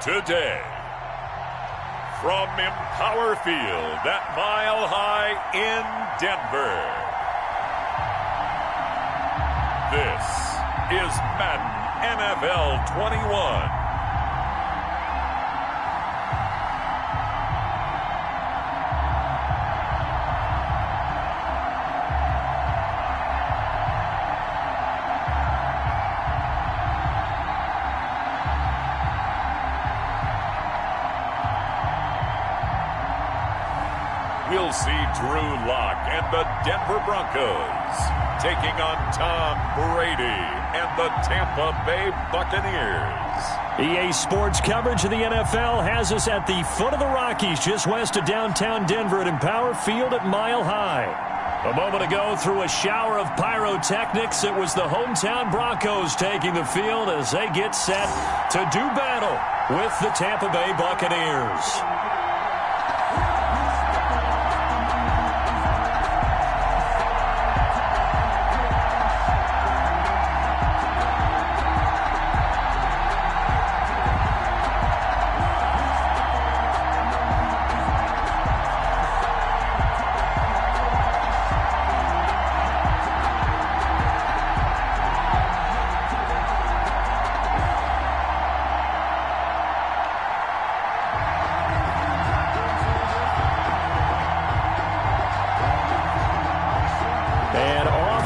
today. From Empower Field at Mile High in Denver, this is Madden NFL 21. We'll see Drew Lock and the Denver Broncos taking on Tom Brady and the Tampa Bay Buccaneers. EA Sports coverage of the NFL has us at the foot of the Rockies, just west of downtown Denver at Empower Field at Mile High. A moment ago, through a shower of pyrotechnics, it was the hometown Broncos taking the field as they get set to do battle with the Tampa Bay Buccaneers.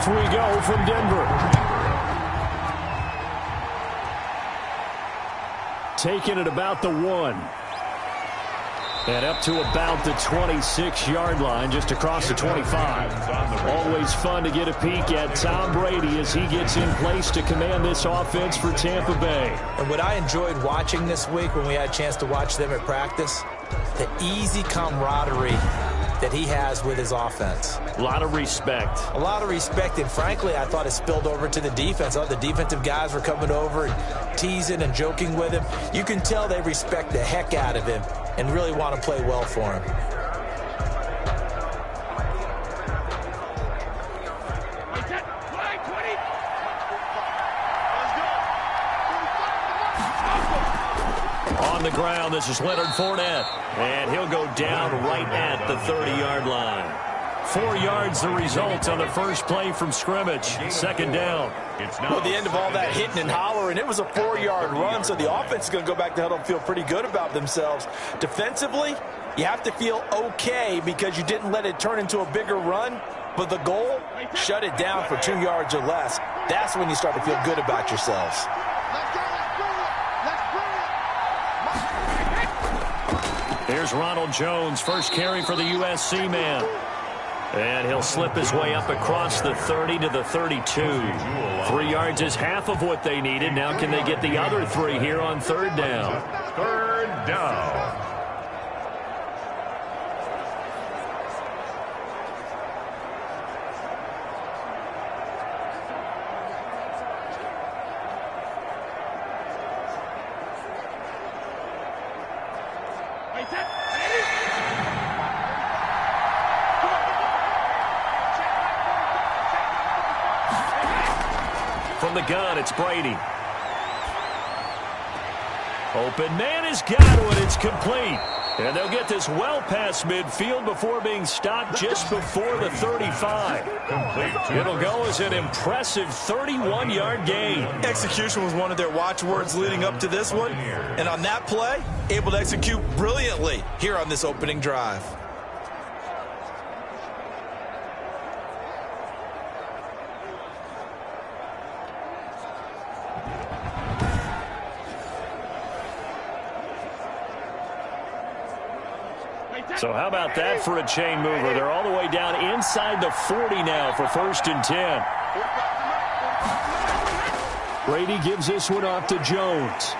We go from Denver. Taking it about the 1. And up to about the 26-yard line, just across the 25. Always fun to get a peek at Tom Brady as he gets in place to command this offense for Tampa Bay. And what I enjoyed watching this week when we had a chance to watch them at practice, the easy camaraderie that he has with his offense. A lot of respect. A lot of respect, and frankly, I thought it spilled over to the defense. All the defensive guys were coming over and teasing and joking with him. You can tell they respect the heck out of him and really want to play well for him. On the ground, this is Leonard Fournette. And he'll go down right at the 30-yard line. 4 yards the result on the first play from scrimmage. Second down. Well, the end of all that hitting and hollering, it was a 4-yard run, so the offense is going to go back to huddle and feel pretty good about themselves. Defensively, you have to feel okay because you didn't let it turn into a bigger run, but the goal, shut it down for 2 yards or less. That's when you start to feel good about yourselves. Here's Ronald Jones, first carry for the USC man. And he'll slip his way up across the 30 to the 32. 3 yards is half of what they needed. Now can they get the other 3 here on third down? Third down. From the gun, it's Brady. Open man has got one. It's complete. And they'll get this well past midfield before being stopped just before the 35. It'll go as an impressive 31-yard gain. Execution was one of their watchwords leading up to this one. And on that play, able to execute brilliantly here on this opening drive. So how about that for a chain mover? They're all the way down inside the 40 now for 1st and 10. Brady gives this one off to Jones.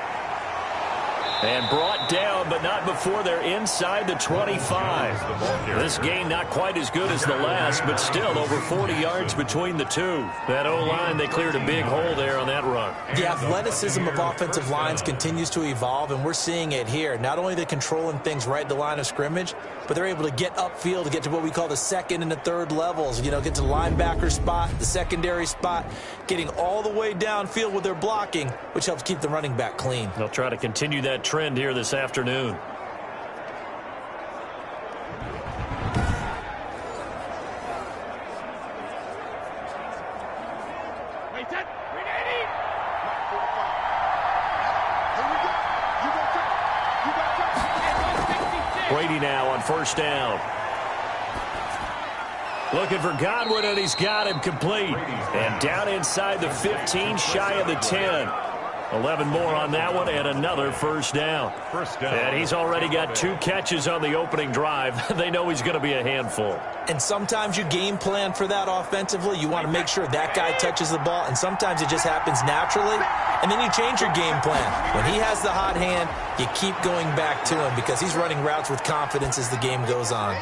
And brought down, but but not before they're inside the 25. This gain not quite as good as the last, but still over 40 yards between the two. That O-line, they cleared a big hole there on that run. The athleticism of offensive lines continues to evolve, and we're seeing it here. Not only are they controlling things right at the line of scrimmage, but they're able to get upfield to get to what we call the second and the third levels. You know, get to the linebacker spot, the secondary spot, getting all the way downfield with their blocking, which helps keep the running back clean. They'll try to continue that trend here this afternoon. Brady now on first down. Looking for Godwin, and he's got him complete. And down inside the 15, shy of the 10. 11 more on that one, and another first down. And he's already got 2 catches on the opening drive. They know he's going to be a handful. And sometimes you game plan for that offensively. You want to make sure that guy touches the ball, and sometimes it just happens naturally. And then you change your game plan. When he has the hot hand, you keep going back to him because he's running routes with confidence as the game goes on.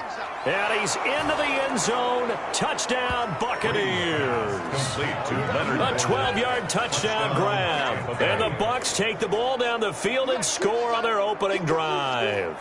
And he's into the end zone. Touchdown, Buccaneers. A 12-yard touchdown grab. And the Bucs take the ball down the field and score on their opening drive.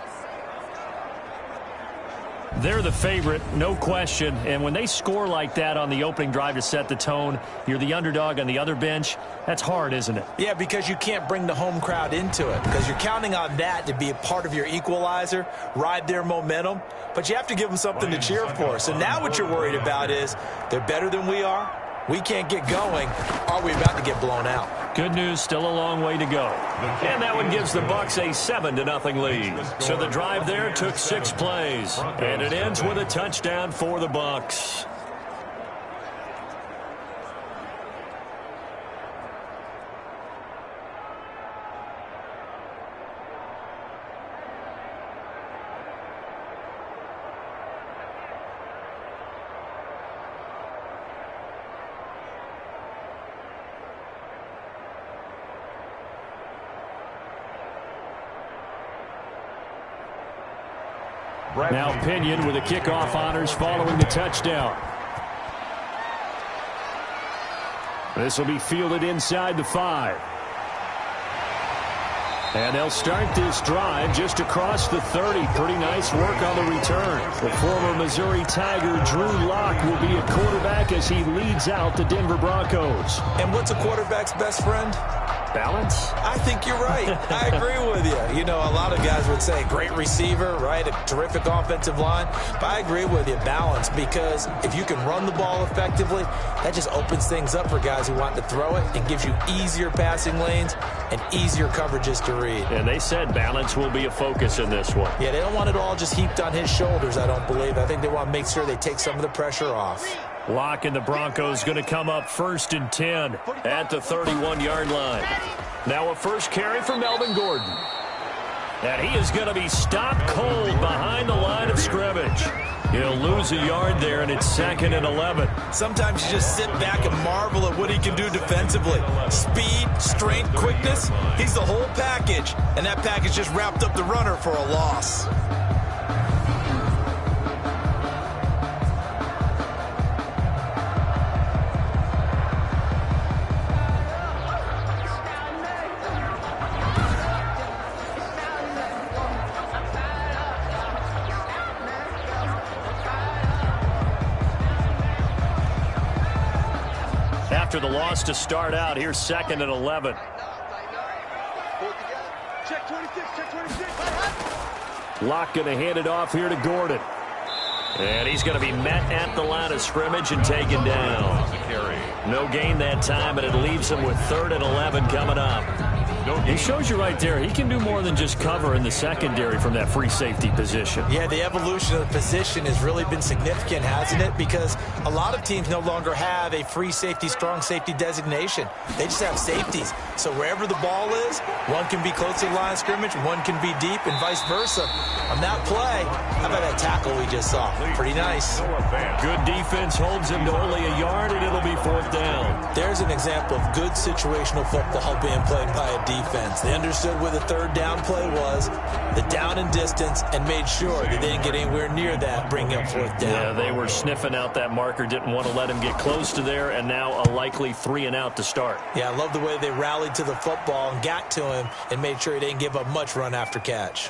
They're the favorite, no question. And when they score like that on the opening drive to set the tone, you're the underdog on the other bench. That's hard, isn't it? Yeah, because you can't bring the home crowd into it because you're counting on that to be a part of your equalizer, ride their momentum. But you have to give them something to cheer for. So now what you're worried about is they're better than we are. We can't get going. Are we about to get blown out? Good news, still a long way to go. And that one gives the Bucs a 7-0 lead. So the drive there took 6 plays. And it ends with a touchdown for the Bucs. Now Pinion with the kickoff honors following the touchdown. This will be fielded inside the 5. And they'll start this drive just across the 30. Pretty nice work on the return. The former Missouri Tiger, Drew Lock, will be a quarterback as he leads out the Denver Broncos. And what's a quarterback's best friend? Balance? I think you're right. I agree with you. You know, a lot of guys would say great receiver, right? A terrific offensive line. But I agree with you, balance, because if you can run the ball effectively, that just opens things up for guys who want to throw it and gives you easier passing lanes and easier coverages to read. And they said balance will be a focus in this one. Yeah, they don't want it all just heaped on his shoulders, I don't believe. I think they want to make sure they take some of the pressure off. Lock and the Broncos going to come up 1st and 10 at the 31-yard line. Now a first carry for Melvin Gordon. And he is going to be stopped cold behind the line of scrimmage. He'll lose a yard there, and it's 2nd and 11. Sometimes you just sit back and marvel at what he can do defensively. Speed, strength, quickness, he's the whole package. And that package just wrapped up the runner for a loss. After the loss to start out, here's 2nd and 11. Check 26, check 26. Lock going to hand it off here to Gordon. And he's going to be met at the line of scrimmage and taken down. No gain that time, but it leaves him with 3rd and 11 coming up. He shows you right there, he can do more than just cover in the secondary from that free safety position. Yeah, the evolution of the position has really been significant, hasn't it? Because a lot of teams no longer have a free safety, strong safety designation. They just have safeties. So wherever the ball is, one can be close to the line of scrimmage, one can be deep, and vice versa. On that play, how about that tackle we just saw? Pretty nice. Good defense holds him to only a yard, and it'll be 4th down. There's an example of good situational football being played by a defense. They understood where the third down play was, the down and distance, and made sure that they didn't get anywhere near that, bringing up fourth down. Yeah, they were sniffing out that marker, didn't want to let him get close to there, and now a likely 3-and-out to start. Yeah, I love the way they rallied to the football and got to him and made sure he didn't give up much run after catch.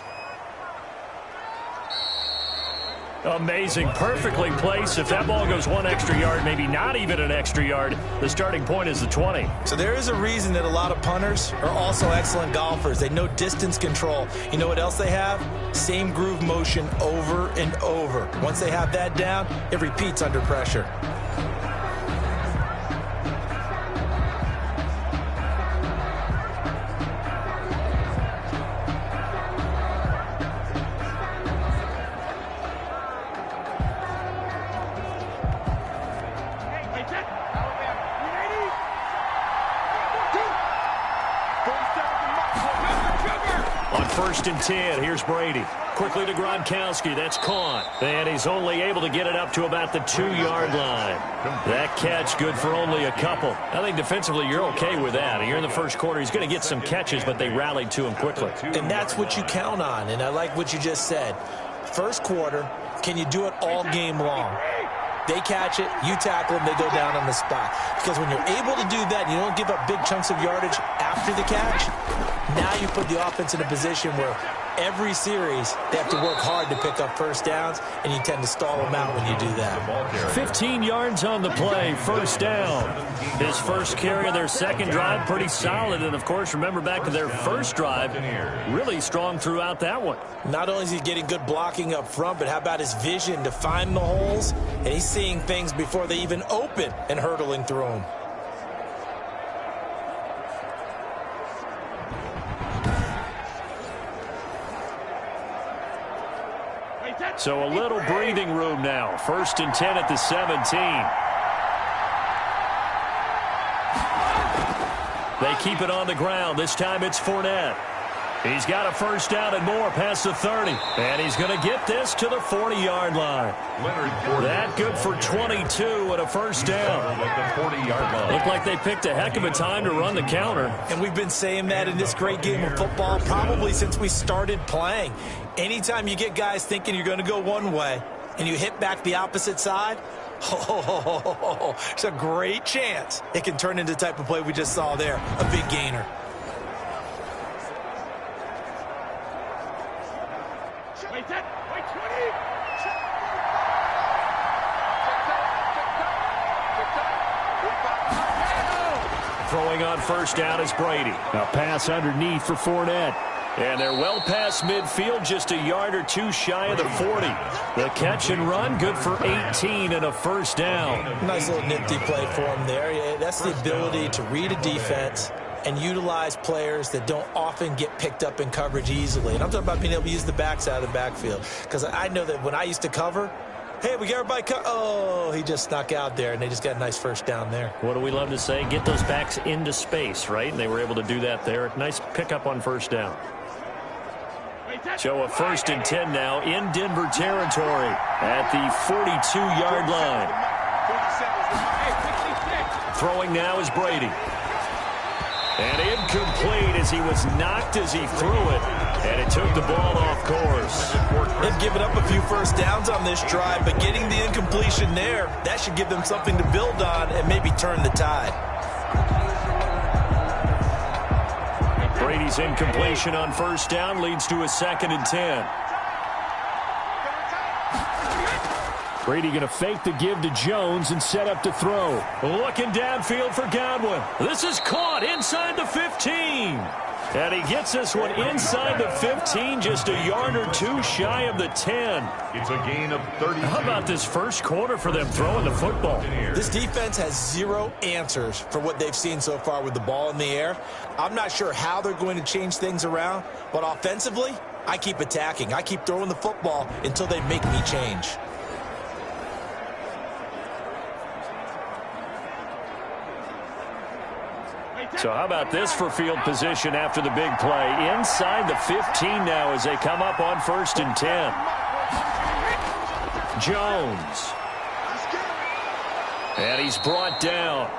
Amazing. Perfectly placed. If that ball goes one extra yard, maybe not even an extra yard, the starting point is the 20. So there is a reason that a lot of punters are also excellent golfers. They know distance control. You know what else they have? Same groove motion over and over. Once they have that down, it repeats under pressure. First and 10. Here's Brady. Quickly to Gronkowski. That's caught. And he's only able to get it up to about the 2-yard line. That catch good for only a couple. I think defensively you're okay with that. You're in the first quarter. He's going to get some catches, but they rallied to him quickly. And that's what you count on. And I like what you just said. First quarter, can you do it all game long? They catch it, you tackle them, they go down on the spot. Because when you're able to do that, you don't give up big chunks of yardage after the catch. Now you put the offense in a position where every series they have to work hard to pick up first downs, and you tend to stall them out when you do that. 15 yards on the play, first down. His first carry of their second drive, pretty solid. And, of course, remember back to their first drive, really strong throughout that one. Not only is he getting good blocking up front, but how about his vision to find the holes? And he's seeing things before they even open and hurdling through them. So a little breathing room now. First and 10 at the 17. They keep it on the ground. This time it's Fournette. He's got a first down and more past the 30. And he's going to get this to the 40-yard line. That good for 22 and a first down. Looked like they picked a heck of a time to run the counter. And we've been saying that in this great game of football probably since we started playing. Anytime you get guys thinking you're going to go one way and you hit back the opposite side, it's a great chance it can turn into the type of play we just saw there, a big gainer. Throwing on first down is Brady. A pass underneath for Fournette. And they're well past midfield, just a yard or two shy of the 40. The catch and run, good for 18 and a first down. Nice little nifty play for him there. Yeah, that's the ability to read a defense and utilize players that don't often get picked up in coverage easily. And I'm talking about being able to use the backside of the backfield. Because I know that when I used to cover, hey, we got everybody oh, he just snuck out there, and they just got a nice first down there. What do we love to say? Get those backs into space, right? And they were able to do that there. Nice pickup on first down. So a first and 10 now in Denver territory at the 42-yard line. Throwing now is Brady. And incomplete as he was knocked as he threw it. And it took the ball off course. They've given up a few first downs on this drive, but getting the incompletion there, that should give them something to build on and maybe turn the tide. Brady's incompletion on first down leads to a second and 10. Brady going to fake the give to Jones and set up to throw. Looking downfield for Godwin. This is caught inside the 15. And he gets this one inside the 15, just a yard or two shy of the 10. It's a gain of 30. How about this first quarter for them throwing the football? This defense has zero answers for what they've seen so far with the ball in the air. I'm not sure how they're going to change things around, but offensively, I keep attacking. I keep throwing the football until they make me change. So how about this for field position after the big play? Inside the 15 now as they come up on first and 10. Jones. And he's brought down.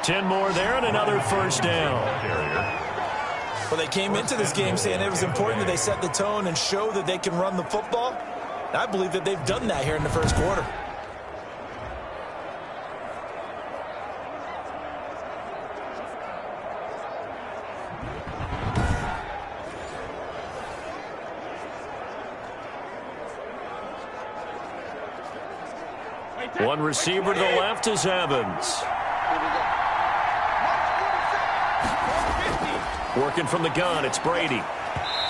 10 more there and another first down. Well, they came into this game saying it was important that they set the tone and show that they can run the football. And I believe that they've done that here in the first quarter. One receiver to the left is Evans. Working from the gun, it's Brady.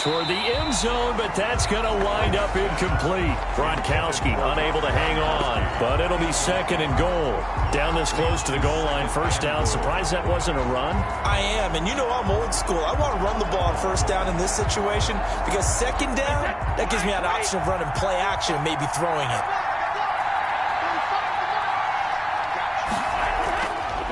Toward the end zone, but that's going to wind up incomplete. Gronkowski unable to hang on, but it'll be second and goal. Down this close to the goal line, first down. Surprised that wasn't a run? I am, and you know I'm old school. I want to run the ball on first down in this situation because second down, that gives me an option of running play action and maybe throwing it.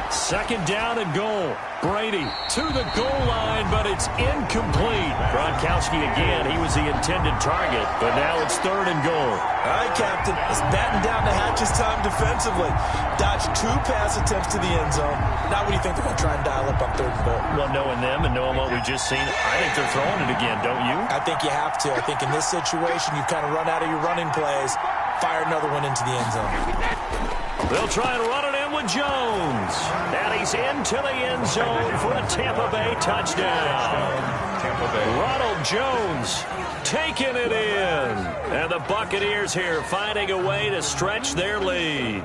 Second down and goal. Brady to the goal line, but it's incomplete. Gronkowski again. He was the intended target, but now it's third and goal. All right, Captain. It's batten down the hatches time defensively. Dodged 2 pass attempts to the end zone. Now what do you think they're going to try and dial up on third and goal? Well, knowing them and knowing what we just seen, I think they're throwing it again, don't you? I think you have to. I think in this situation, you've kind of run out of your running plays. Fire another one into the end zone. They'll try and run it in with Jones. And he's into the end zone for a Tampa Bay touchdown. Ronald Jones taking it in. And the Buccaneers here finding a way to stretch their lead.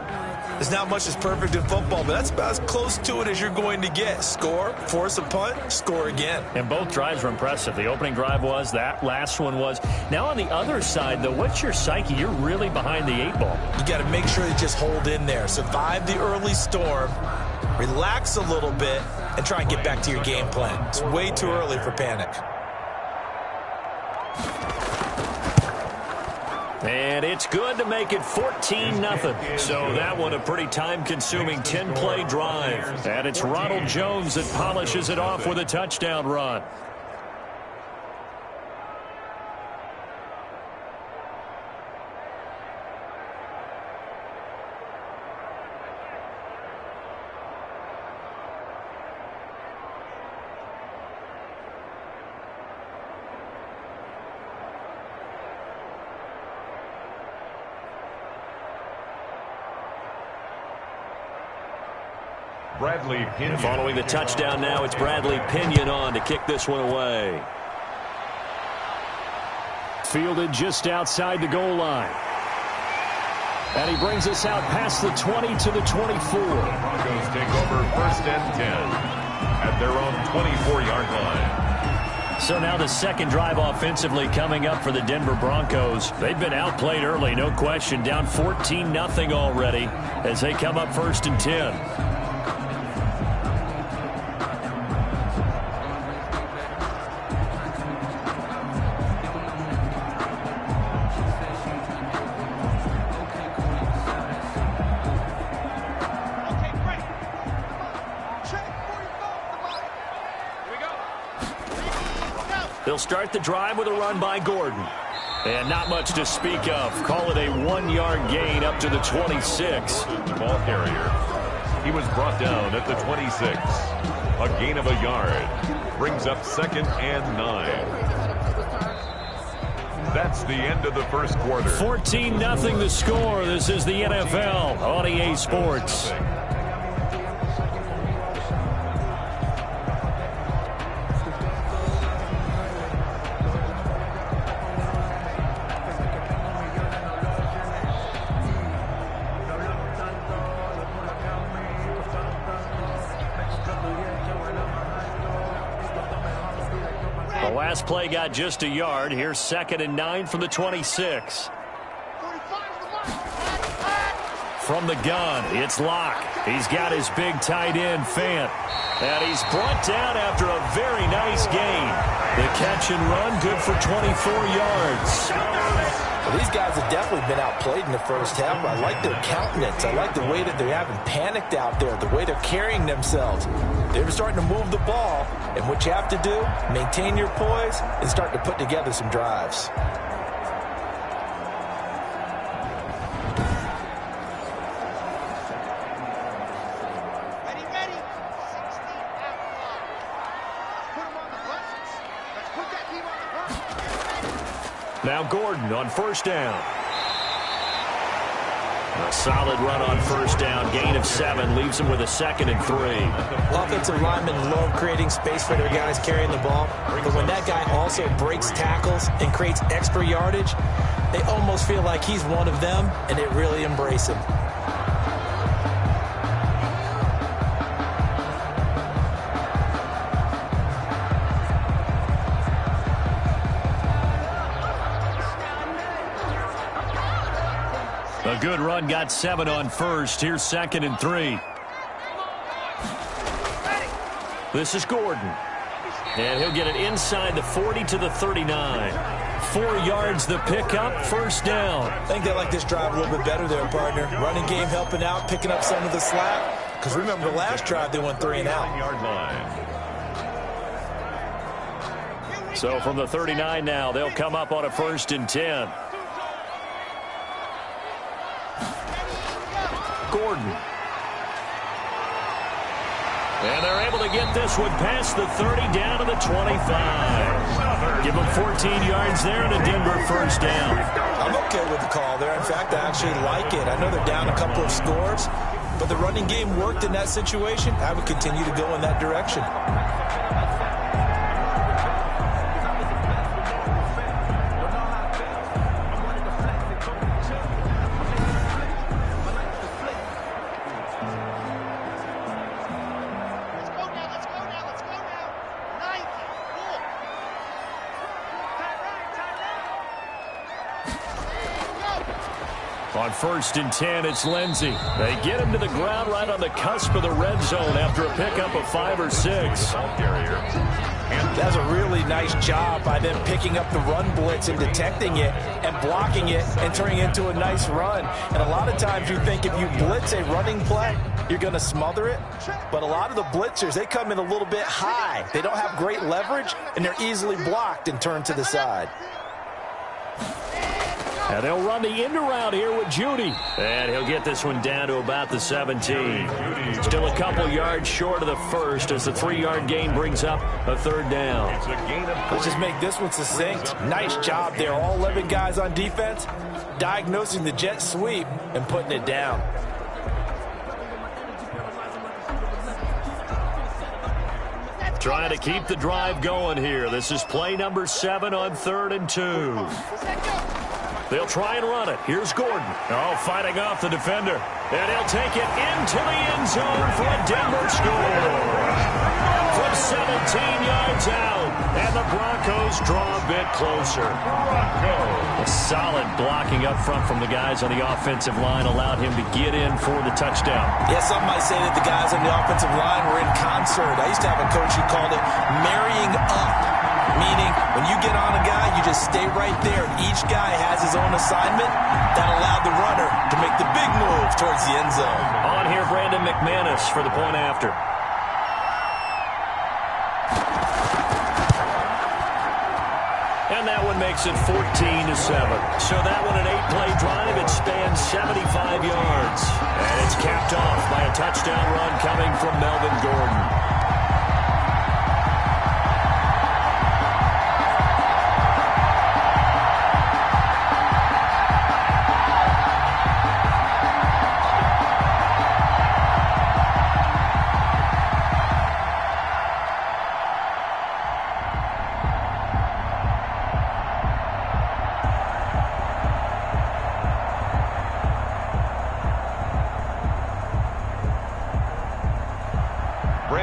There's not much that's perfect in football, but that's about as close to it as you're going to get. Score, force a punt, score again. And both drives were impressive. The opening drive was, that last one was. Now on the other side, though, what's your psyche? You're really behind the 8 ball. You got to make sure you just hold in there. Survive the early storm, relax a little bit, and try and get back to your game plan. It's way too early for panic. And it's good to make it 14-0. So that one a pretty time-consuming 10-play drive. And it's Ronald Jones that polishes it off with a touchdown run. Bradley Pinion. And following the touchdown now, it's Bradley Pinion on to kick this one away. Fielded just outside the goal line. And he brings us out past the 20 to the 24. Broncos take over first and 10 at their own 24-yard line. So now the second drive offensively coming up for the Denver Broncos. They've been outplayed early, no question. Down 14-0 already as they come up first and 10. They'll start the drive with a run by Gordon. And not much to speak of. Call it a 1-yard gain up to the 26. Ball carrier. He was brought down at the 26. A gain of a yard. Brings up second and 9. That's the end of the first quarter. 14-0 the score. This is the NFL on EA Sports. Last play got just a yard. Here's second and 9 from the 26. From the gun, it's Locke. He's got his big tight end, Fant. And he's brought down after a very nice gain. The catch and run, good for 24 yards. Well, these guys have definitely been outplayed in the first half. I like their countenance. I like the way that they haven't panicked out there, the way they're carrying themselves. They're starting to move the ball, and what you have to do, maintain your poise and start to put together some drives. Ready, ready. 16 out. Put him on the bus. Now Gordon on first down. A solid run on first down. Gain of 7 leaves him with a 2nd and 3. Offensive linemen love creating space for their guys carrying the ball. But when that guy also breaks tackles and creates extra yardage, they almost feel like he's one of them, and they really embrace him. A good run, got 7 on first. Here's 2nd and 3. This is Gordon. And he'll get it inside the 40 to the 39. 4 yards the pickup, first down. I think they like this drive a little bit better there, partner. Running game helping out, picking up some of the slack. Because remember the last drive, they went 3 and out. Yard line. So from the 39 now, they'll come up on a 1st and 10. Gordon. And they're able to get this one past the 30 down to the 25. Give them 14 yards there and a Denver first down. I'm okay with the call there. In fact, I actually like it. I know they're down a couple of scores, but the running game worked in that situation. I would continue to go in that direction. On 1st and 10, it's Lindsey. They get him to the ground right on the cusp of the red zone after a pickup of 5 or 6. That's a really nice job by them picking up the run blitz and detecting it and blocking it and turning it into a nice run. And a lot of times you think if you blitz a running play, you're going to smother it. But a lot of the blitzers, they come in a little bit high. They don't have great leverage, and they're easily blocked and turned to the side. And they'll run the end around here with Judy. And he'll get this one down to about the 17. Still a couple yards short of the first as the 3-yard gain brings up a 3rd down. Let's just make this one succinct. Nice job there. All 11 guys on defense diagnosing the jet sweep and putting it down. Trying to keep the drive going here. This is play number 7 on 3rd and 2. They'll try and run it. Here's Gordon. Oh, fighting off the defender. And he'll take it into the end zone for a Denver score. From 17 yards out. And the Broncos draw a bit closer. A solid blocking up front from the guys on the offensive line allowed him to get in for the touchdown. Yeah, some might say that the guys on the offensive line were in concert. I used to have a coach who called it marrying up. Meaning, when you get on a guy, you just stay right there. Each guy has his own assignment that allowed the runner to make the big move towards the end zone. On here, Brandon McManus for the point after. And that one makes it 14-7. So that one an 8-play drive. It spans 75 yards. And it's capped off by a touchdown run coming from Melvin Gordon.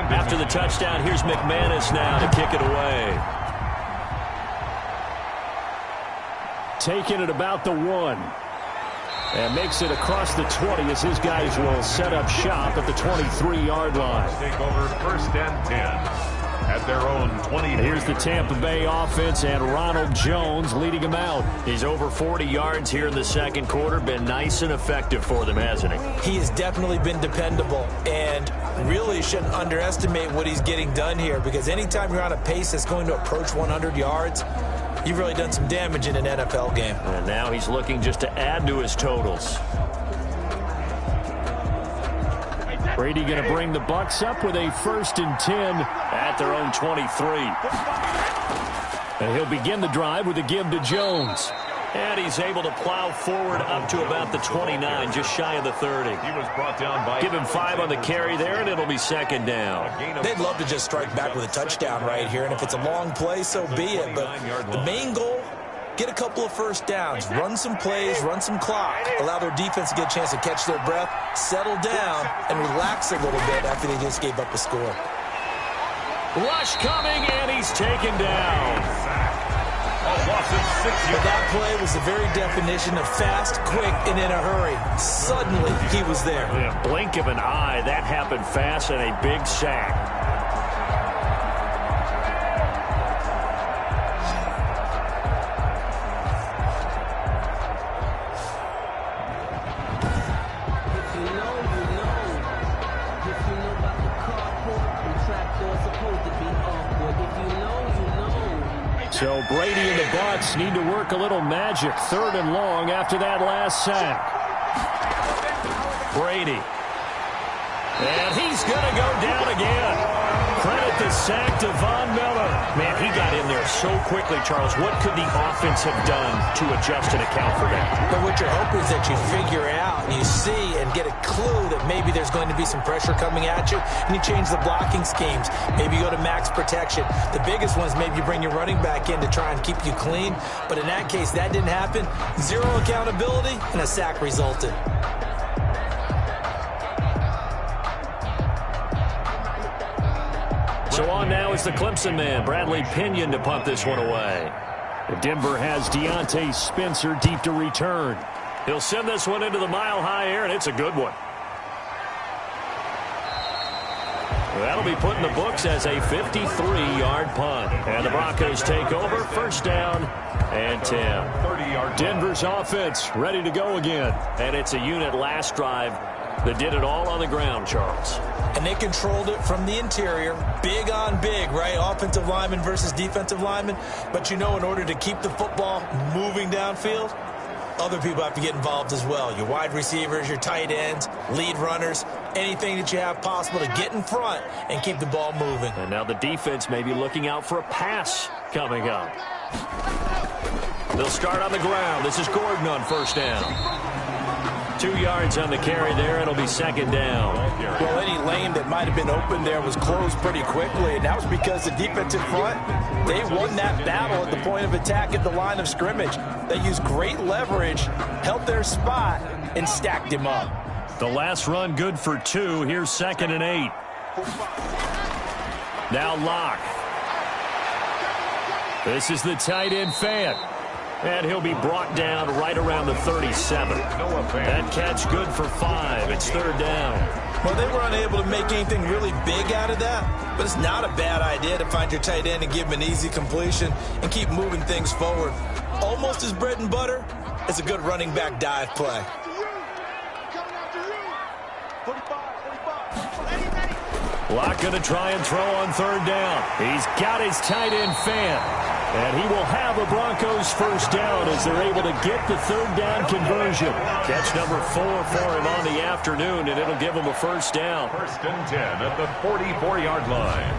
After the touchdown, here's McManus now to kick it away. Taking it about the 1. And makes it across the 20 as his guys will set up shop at the 23-yard line. Take over 1st and 10 at their own 20. Here's the Tampa Bay offense and Ronald Jones leading them out. He's over 40 yards here in the 2nd quarter. Been nice and effective for them, hasn't he? He has definitely been dependable and really shouldn't underestimate what he's getting done here, because anytime you're on a pace that's going to approach 100 yards, you've really done some damage in an NFL game. And now he's looking just to add to his totals. Brady going to bring the Bucs up with a 1st and 10 at their own 23. And he'll begin the drive with a give to Jones. And he's able to plow forward up to about the 29, just shy of the 30. He was brought down by Give him 5 on the carry there, and it'll be second down. They'd love to just strike back with a touchdown right here, and if it's a long play, so be it. But the main goal, get a couple of first downs, run some plays, run some clock, allow their defense to get a chance to catch their breath, settle down, and relax a little bit after they just gave up a score. Rush coming, and he's taken down. But that play was the very definition of fast, quick, and in a hurry. Suddenly, he was there. Yeah, blink of an eye, that happened fast, and a big sack. So Brady and the Bucs need to work a little magic. 3rd and long after that last sack. Brady. And he's going to go down again. Credit the sack to Von Miller. Man, he got in there so quickly, Charles. What could the offense have done to adjust and account for that? But what you're hoping is that you figure out and you see and get a clue that maybe there's going to be some pressure coming at you, and you change the blocking schemes. Maybe you go to max protection. The biggest one is maybe you bring your running back in to try and keep you clean. But in that case, that didn't happen. 0 accountability, and a sack resulted. So on now is the Clemson man, Bradley Pinion, to punt this one away. Denver has Deontay Spencer deep to return. He'll send this one into the mile-high air, and it's a good one. That'll be put in the books as a 53-yard punt. And the Broncos take over, 1st down and 10. Denver's offense ready to go again. And it's a unit last drive that did it all on the ground, Charles. And they controlled it from the interior. Big on big, right? Offensive lineman versus defensive lineman. But you know, in order to keep the football moving downfield, other people have to get involved as well. Your wide receivers, your tight ends, lead runners, anything that you have possible to get in front and keep the ball moving. And now the defense may be looking out for a pass coming up. They'll start on the ground. This is Gordon on 1st down. 2 yards on the carry there. It'll be 2nd down. Well, any lane that might have been open there was closed pretty quickly, and that was because the defensive front, they won that battle at the point of attack at the line of scrimmage. They used great leverage, held their spot, and stacked him up. The last run good for 2. Here's 2nd and 8. Now Locke. This is the tight end Fant. And he'll be brought down right around the 37. That catch good for 5. It's 3rd down. Well, they were unable to make anything really big out of that, but it's not a bad idea to find your tight end and give him an easy completion and keep moving things forward. Almost as bread and butter as a good running back dive play. Locke going to try and throw on 3rd down. He's got his tight end Fant. And he will have a Broncos 1st down as they're able to get the 3rd down conversion. Catch number 4 for him on the afternoon, and it'll give him a 1st down. 1st and 10 at the 44-yard line.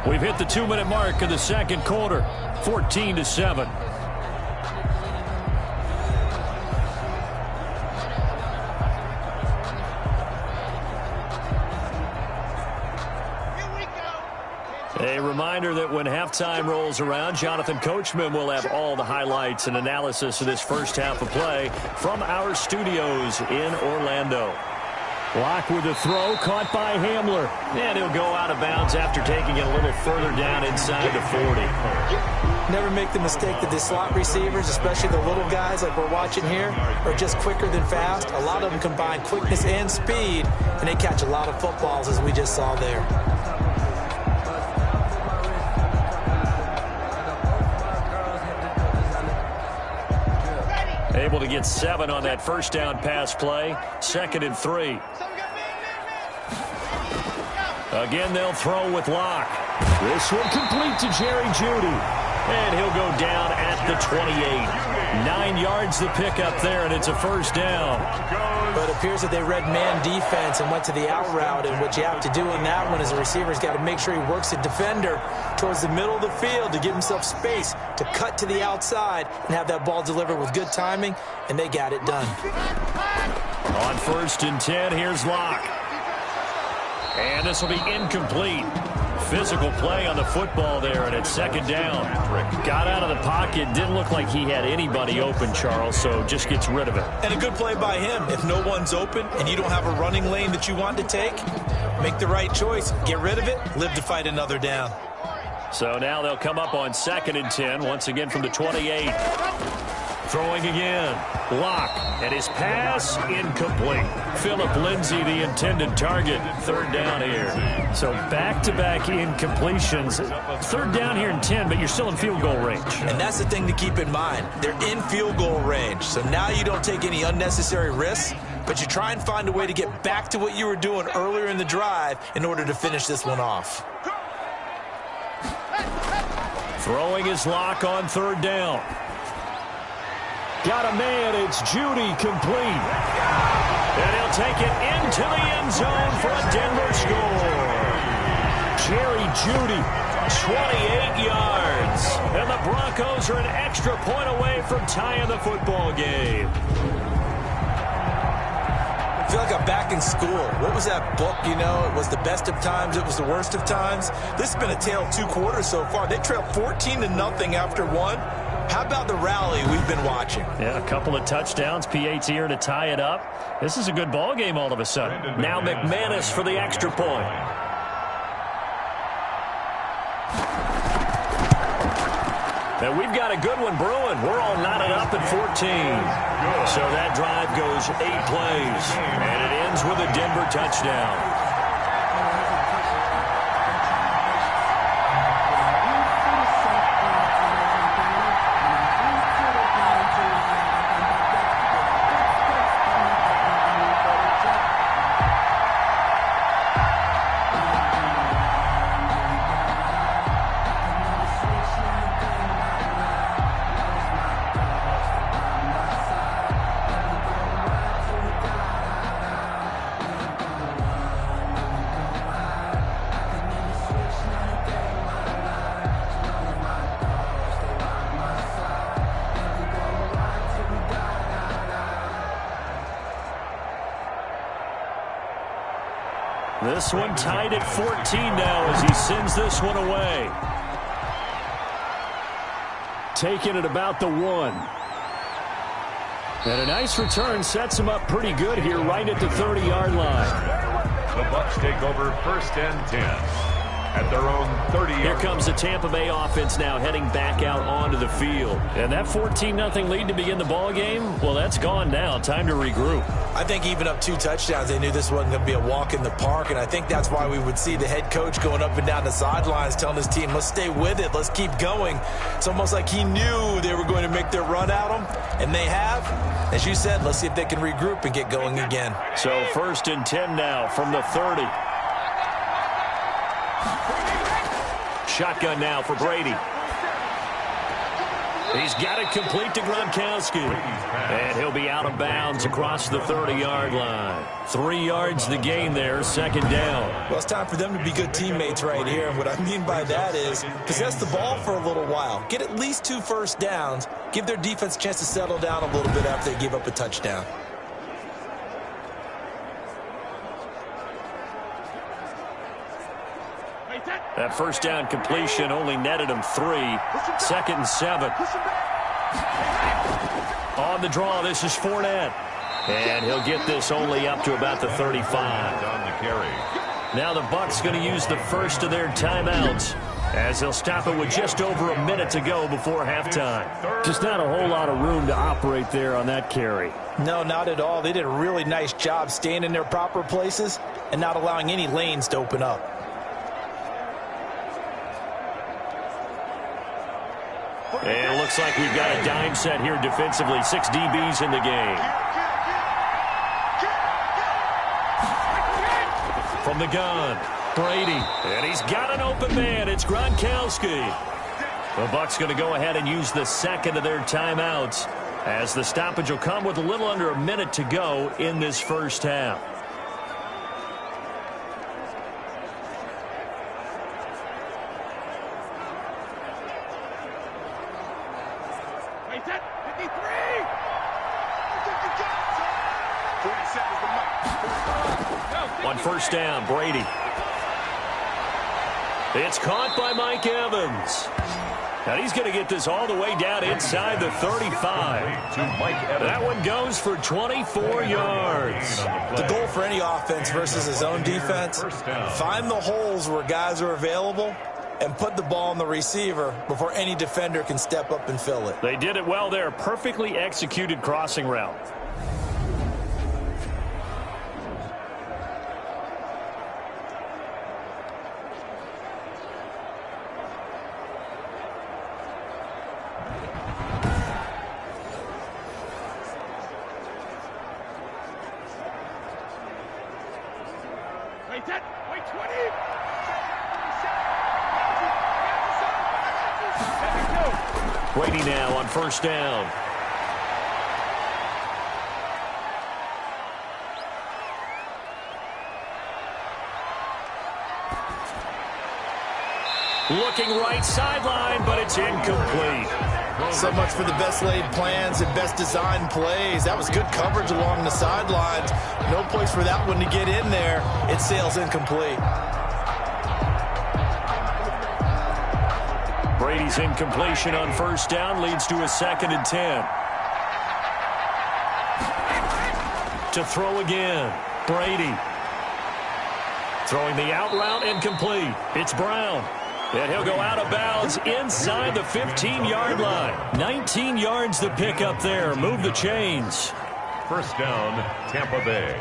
We've hit the 2-minute mark of the 2nd quarter, 14-7. A reminder that when halftime rolls around, Jonathan Coachman will have all the highlights and analysis of this first half of play from our studios in Orlando. Locke with a throw, caught by Hamler. And he'll go out of bounds after taking it a little further down inside the 40. Never make the mistake that the slot receivers, especially the little guys like we're watching here, are just quicker than fast. A lot of them combine quickness and speed, and they catch a lot of footballs, as we just saw there. Able to get 7 on that 1st down pass play. 2nd and 3. Again, they'll throw with Locke. This one complete to Jerry Jeudy. And he'll go down at the 28. 9 yards the pickup there, and it's a first down. But it appears that they read man defense and went to the out route, and what you have to do in that one is a receiver's got to make sure he works the defender towards the middle of the field to give himself space to cut to the outside and have that ball delivered with good timing, and they got it done. On 1st and 10, here's Locke. And this will be incomplete. Physical play on the football there, and it's 2nd down. Got out of the pocket. Didn't look like he had anybody open, Charles, so just gets rid of it. And a good play by him. If no one's open and you don't have a running lane that you want to take, make the right choice. Get rid of it. Live to fight another down. So now they'll come up on 2nd and 10, once again from the 28. Throwing again. Locke, and his pass incomplete. Philip Lindsay, the intended target. 3rd down here. So back-to-back incompletions. 3rd down here and 10, but you're still in field goal range. And that's the thing to keep in mind. They're in field goal range. So now you don't take any unnecessary risks, but you try and find a way to get back to what you were doing earlier in the drive in order to finish this one off. Throwing his Locke on 3rd down. Got a man, it's Judy, complete. And he'll take it into the end zone for a Denver score. Jerry Judy, 28 yards. And the Broncos are an extra point away from tying the football game. I feel like I'm back in school. What was that book, you know? It was the best of times, it was the worst of times. This has been a tale of 2 quarters so far. They trailed 14-0 after 1. How about the rally we've been watching? Yeah, a couple of touchdowns. PAT here to tie it up. This is a good ball game all of a sudden. Now McManus for the extra point. And we've got a good one brewing. We're all knotted up at 14. So that drive goes 8 plays. And it ends with a Denver touchdown. This one tied at 14 now as he sends this one away. Taking it about the 1. And a nice return sets him up pretty good here right at the 30-yard line. The Bucs take over 1st and 10 at their own 30. Here comes the Tampa Bay offense now heading back out onto the field. And that 14-0 lead to begin the ball game, well, that's gone now. Time to regroup. I think even up 2 touchdowns, they knew this wasn't going to be a walk in the park, and I think that's why we would see the head coach going up and down the sidelines telling his team, let's stay with it, let's keep going. It's almost like he knew they were going to make their run at him, and they have. As you said, let's see if they can regroup and get going again. So 1st and 10 now from the 30. Shotgun now for Brady. He's got it complete to Gronkowski. And he'll be out of bounds across the 30-yard line. 3 yards the gain there, 2nd down. Well, it's time for them to be good teammates right here. And what I mean by that is possess the ball for a little while. Get at least 2 first downs. Give their defense a chance to settle down a little bit after they give up a touchdown. That 1st down completion only netted him 3. 2nd and 7. On the draw, this is Fournette. And he'll get this only up to about the 35. On the carry. Now the Bucs going to use the first of their timeouts as they'll stop it with just over a minute to go before halftime. Just not a whole lot of room to operate there on that carry. No, not at all. They did a really nice job staying in their proper places and not allowing any lanes to open up. And it looks like we've got a dime set here defensively. 6 DBs in the game. From the gun, Brady. And he's got an open man. It's Gronkowski. The Bucs going to go ahead and use the second of their timeouts, as the stoppage will come with a little under a minute to go in this first half. On first down, Brady. It's caught by Mike Evans. And he's going to get this all the way down inside the 35. That one goes for 24 yards. The goal for any offense versus his own defense, find the holes where guys are available and put the ball on the receiver before any defender can step up and fill it. They did it well there. Perfectly executed crossing route. Brady now on first down. Looking right sideline, but it's incomplete. So much for the best laid plans and best designed plays. That was good coverage along the sidelines. No place for that one to get in there. It sails incomplete. Brady's incompletion on first down leads to a 2nd and 10. To throw again, Brady. Throwing the out route incomplete. It's Brown. And he'll go out of bounds inside the 15-yard line. 19 yards to pick up there. Move the chains. First down, Tampa Bay.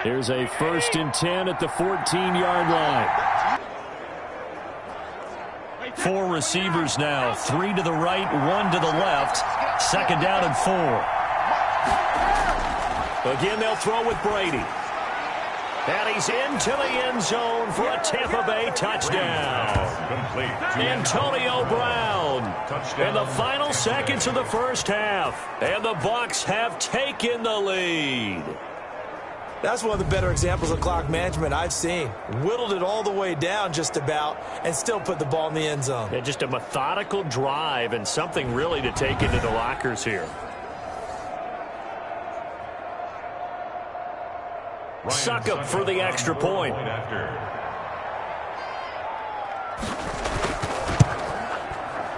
Here's a 1st and 10 at the 14-yard line. 4 receivers now. 3 to the right, 1 to the left. 2nd down and 4. Again, they'll throw with Brady. And he's into the end zone for a Tampa Bay touchdown. Antonio Brown. In the final seconds of the first half. And the Bucs have taken the lead. That's one of the better examples of clock management I've seen. Whittled it all the way down just about and still put the ball in the end zone. Yeah, just a methodical drive and something really to take into the lockers here. Succop for the extra point.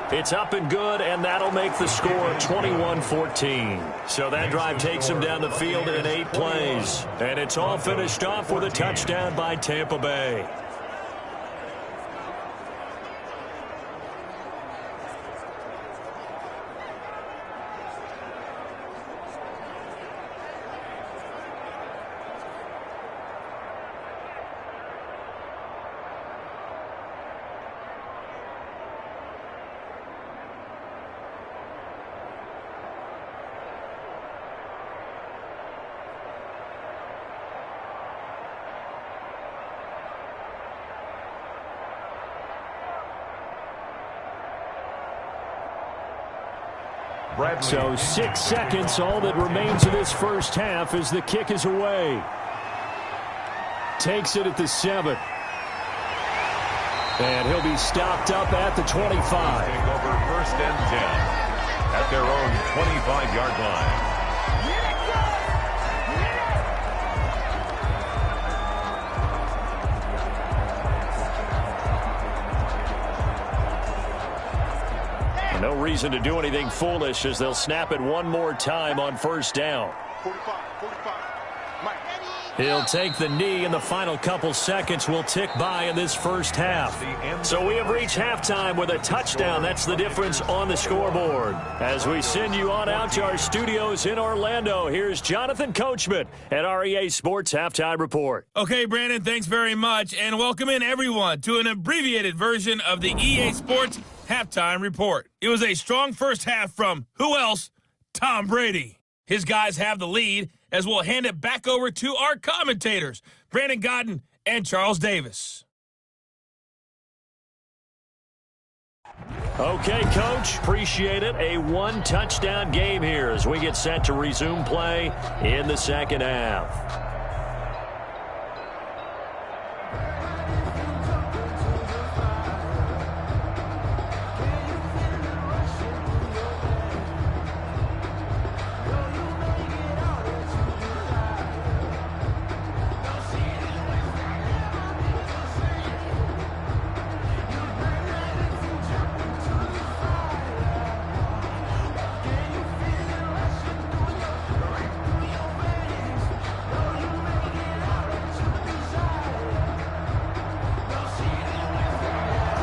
It's up and good, and that'll make the score 21-14. So that drive takes them down the field in 8 plays. And it's all finished off with a touchdown by Tampa Bay. So 6 seconds, all that remains of this first half as the kick is away. Takes it at the 7. And he'll be stopped up at the 25. Over 1st and 10 at their own 25-yard line. No reason to do anything foolish as they'll snap it one more time on first down. 45, Mike. He'll take the knee, and the final couple seconds will tick by in this first half. So we have reached halftime with a touchdown. That's the difference on the scoreboard. As we send you on out to our studios in Orlando, here's Jonathan Coachman at our EA Sports Halftime Report. Okay, Brandon, thanks very much, and welcome in everyone to an abbreviated version of the EA Sports Halftime Report. It was a strong first half from, who else? Tom Brady. His guys have the lead, as we'll hand it back over to our commentators, Brandon Godden and Charles Davis. Okay, Coach, appreciate it. A one-touchdown game here as we get set to resume play in the second half.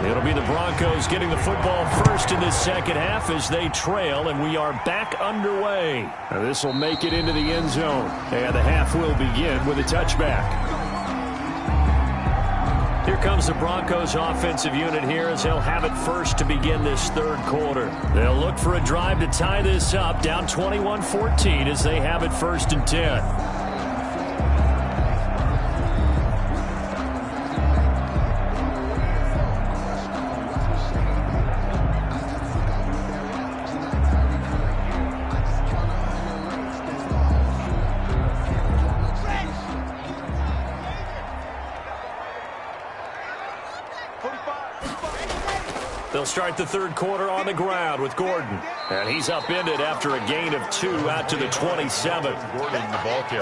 It'll be the Broncos getting the football first in this second half as they trail, and we are back underway. This will make it into the end zone, and the half will begin with a touchback. Here comes the Broncos offensive unit here as they'll have it first to begin this third quarter. They'll look for a drive to tie this up, down 21-14 as they have it first and 10. They'll start the third quarter on the ground with Gordon. And he's upended after a gain of 2 out to the 27.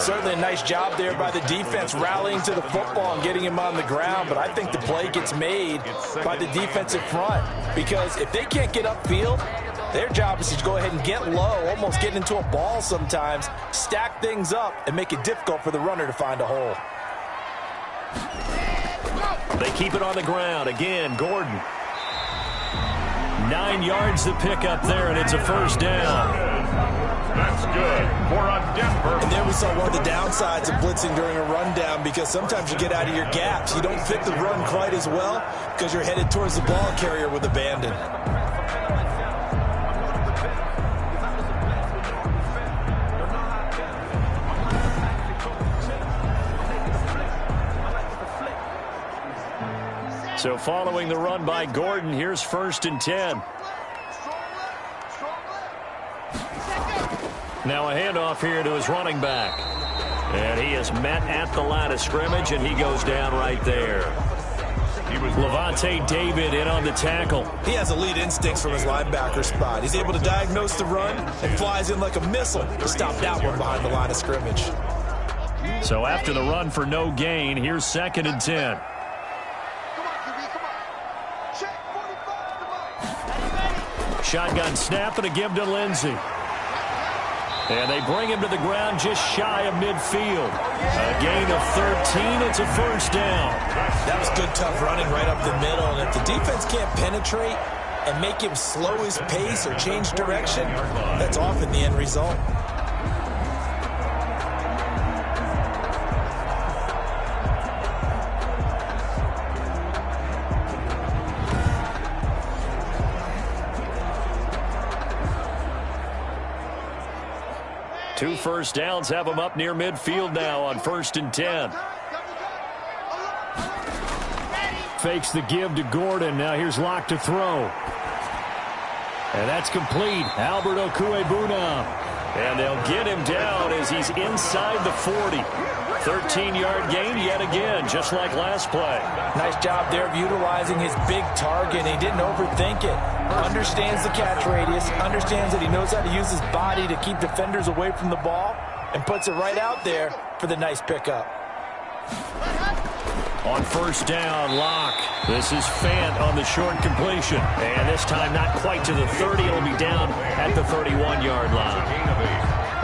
Certainly a nice job there by the defense rallying to the football and getting him on the ground. But I think the play gets made by the defensive front. Because if they can't get upfield, their job is to go ahead and get low, almost get into a ball sometimes, stack things up, and make it difficult for the runner to find a hole. They keep it on the ground. Again, Gordon. 9 yards to pick up there, and it's a first down. That's good for a Denver. And there we saw one of the downsides of blitzing during a rundown, because sometimes you get out of your gaps. You don't fit the run quite as well because you're headed towards the ball carrier with abandon. So following the run by Gordon, here's first and 10. Now a handoff here to his running back. And he is met at the line of scrimmage, and he goes down right there. Levante David in on the tackle. He has elite instincts from his linebacker spot. He's able to diagnose the run and flies in like a missile to stop that one behind the line of scrimmage. So after the run for no gain, here's second and 10. Shotgun snap and a give to Lindsey. And they bring him to the ground just shy of midfield. A gain of 13. It's a first down. That was good, tough running right up the middle. And if the defense can't penetrate and make him slow his pace or change direction, that's often the end result. Two first downs have him up near midfield now on first and 10. Fakes the give to Gordon. Now here's Locke to throw. And that's complete. Albert Okwuegbunam. And they'll get him down as he's inside the 40. 13-yard gain yet again, just like last play. Nice job there of utilizing his big target. He didn't overthink it. Understands the catch radius, understands that he knows how to use his body to keep defenders away from the ball, and puts it right out there for the nice pickup. On first down, Locke. This is Fant on the short completion. And this time not quite to the 30. It'll be down at the 31-yard line.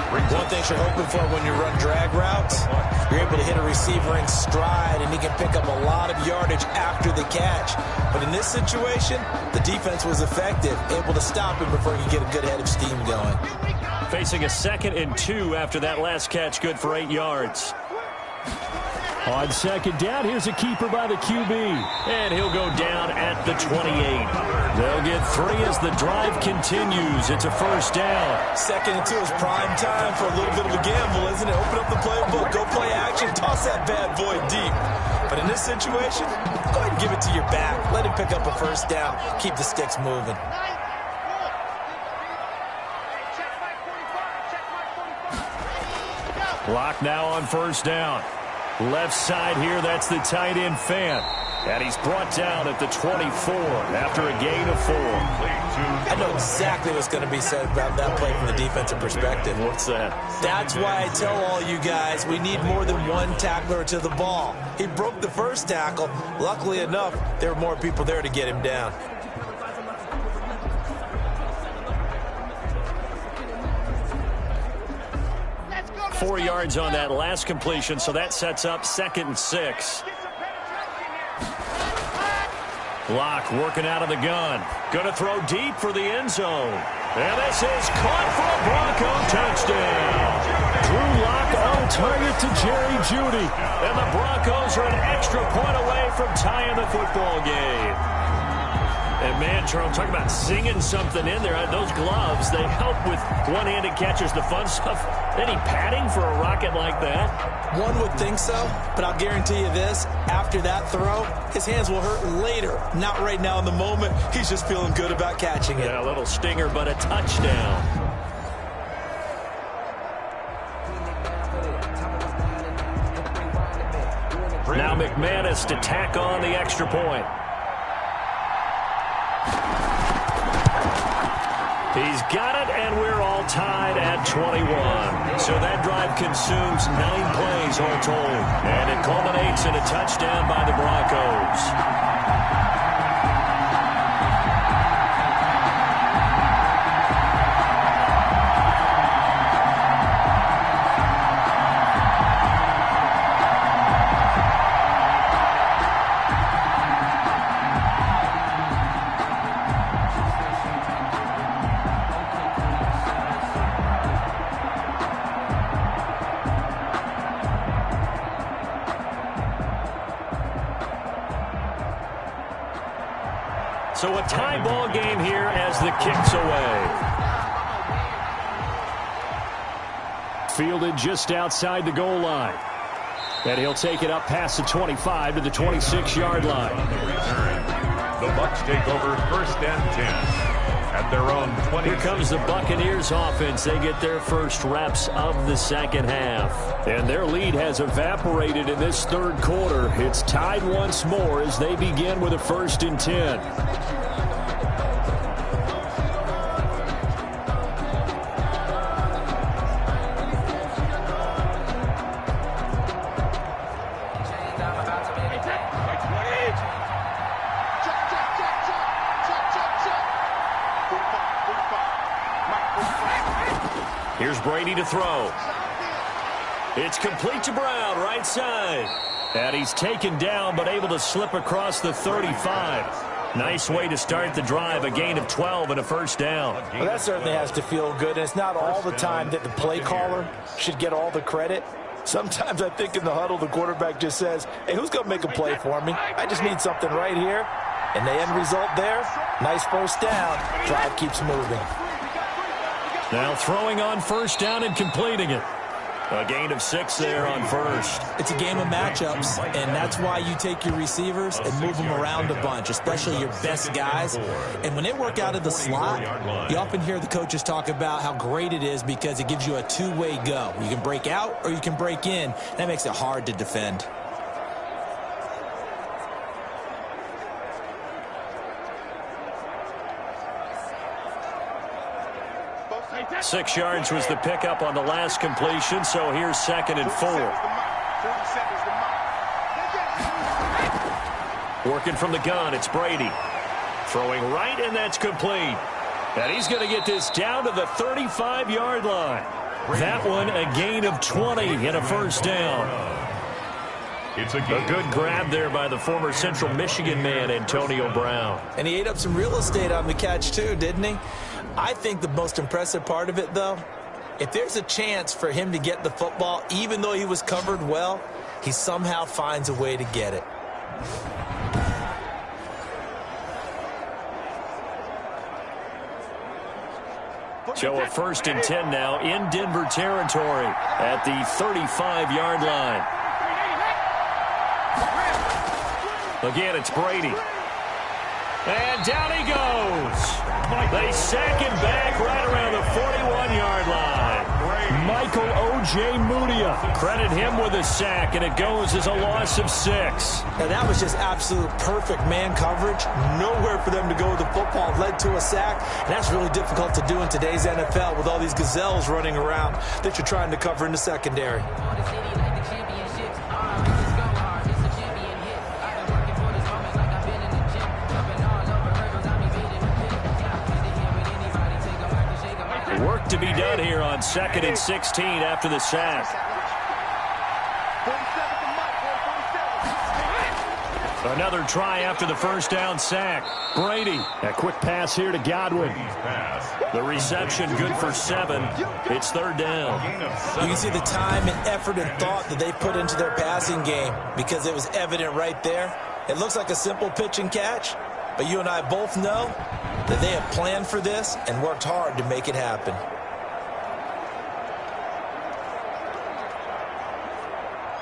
One thing you're hoping for when you run drag routes, you're able to hit a receiver in stride, and he can pick up a lot of yardage after the catch. But in this situation, the defense was effective, able to stop him before he could get a good head of steam going. Facing a 2nd and 2 after that last catch, good for 8 yards. On 2nd down, here's a keeper by the QB. And he'll go down at the 28. They'll get 3 as the drive continues. It's a 1st down. 2nd and 2 is prime time for a little bit of a gamble, isn't it? Open up the playbook, go play action, toss that bad boy deep. But in this situation, go ahead and give it to your back. Let him pick up a 1st down. Keep the sticks moving. Lock now on 1st down. Left side here, that's the tight end Fant. And he's brought down at the 24 after a gain of 4. I know exactly what's going to be said about that play from the defensive perspective. What's that? That's why I tell all you guys we need more than one tackler to the ball. He broke the 1st tackle. Luckily enough, there were more people there to get him down. Four yards on that last completion, so that sets up 2nd and 6. Locke working out of the gun. Going to throw deep for the end zone. And this is caught for a Bronco touchdown. Drew Locke on target to Jerry Jeudy. And the Broncos are an extra point away from tying the football game. And, man, Charles, talking about singing something in there. Those gloves, they help with one-handed catches, the fun stuff. Any padding for a rocket like that? One would think so, but I'll guarantee you this. After that throw, his hands will hurt later. Not right now in the moment. He's just feeling good about catching it. Yeah, a little stinger, but a touchdown. Now McManus to tack on the extra point. He's got it, and we're all tied at 21. So that drive consumes 9 plays all told. And it culminates in a touchdown by the Broncos. So a tie ball game here as the kick's away. Fielded just outside the goal line. And he'll take it up past the 25 to the 26-yard line. The Bucs take over 1st and 10 at their own 20. Here comes the Buccaneers offense. They get their first reps of the 2nd half. And their lead has evaporated in this 3rd quarter. It's tied once more as they begin with a 1st and 10. Here's Brady to throw. It's complete to Brown, right side. And he's taken down, but able to slip across the 35. Nice way to start the drive, a gain of 12 and a 1st down. Well, that certainly has to feel good, and it's not all the time that the play caller should get all the credit. Sometimes I think in the huddle, the quarterback just says, hey, who's going to make a play for me? I just need something right here. And the end result there, nice 1st down. Drive keeps moving. Now throwing on 1st down and completing it. A gain of 6 there on 1st. It's a game of matchups, and that's why you take your receivers and move them around a bunch, especially your best guys. And when they work out of the slot, you often hear the coaches talk about how great it is because it gives you a two-way go. You can break out or you can break in. That makes it hard to defend. Six yards was the pickup on the last completion, so here's 2nd and 4. Working from the gun, it's Brady. Throwing right, and that's complete. And he's going to get this down to the 35-yard line. That one a gain of 20 and a first down. It's a good grab there by the former Central Michigan man, Antonio Brown. And he ate up some real estate on the catch too, didn't he? I think the most impressive part of it, though, if there's a chance for him to get the football, even though he was covered well, he somehow finds a way to get it. So a 1st and 10 now in Denver territory at the 35-yard line. Again, it's Brady. And down he goes. They sack him back right around the 41-yard line. Michael O.J. Mudia. Credit him with a sack, and it goes as a loss of 6. Now, that was just absolute perfect man coverage. Nowhere for them to go with the football. Led to a sack, and that's really difficult to do in today's NFL with all these gazelles running around that you're trying to cover in the secondary. Work to be done here on 2nd and 16 after the sack. Another try after the first down sack. Brady, a quick pass here to Godwin. The reception good for 7. It's 3rd down. You can see the time and effort and thought that they put into their passing game because it was evident right there. It looks like a simple pitch and catch, but you and I both know that they have planned for this and worked hard to make it happen.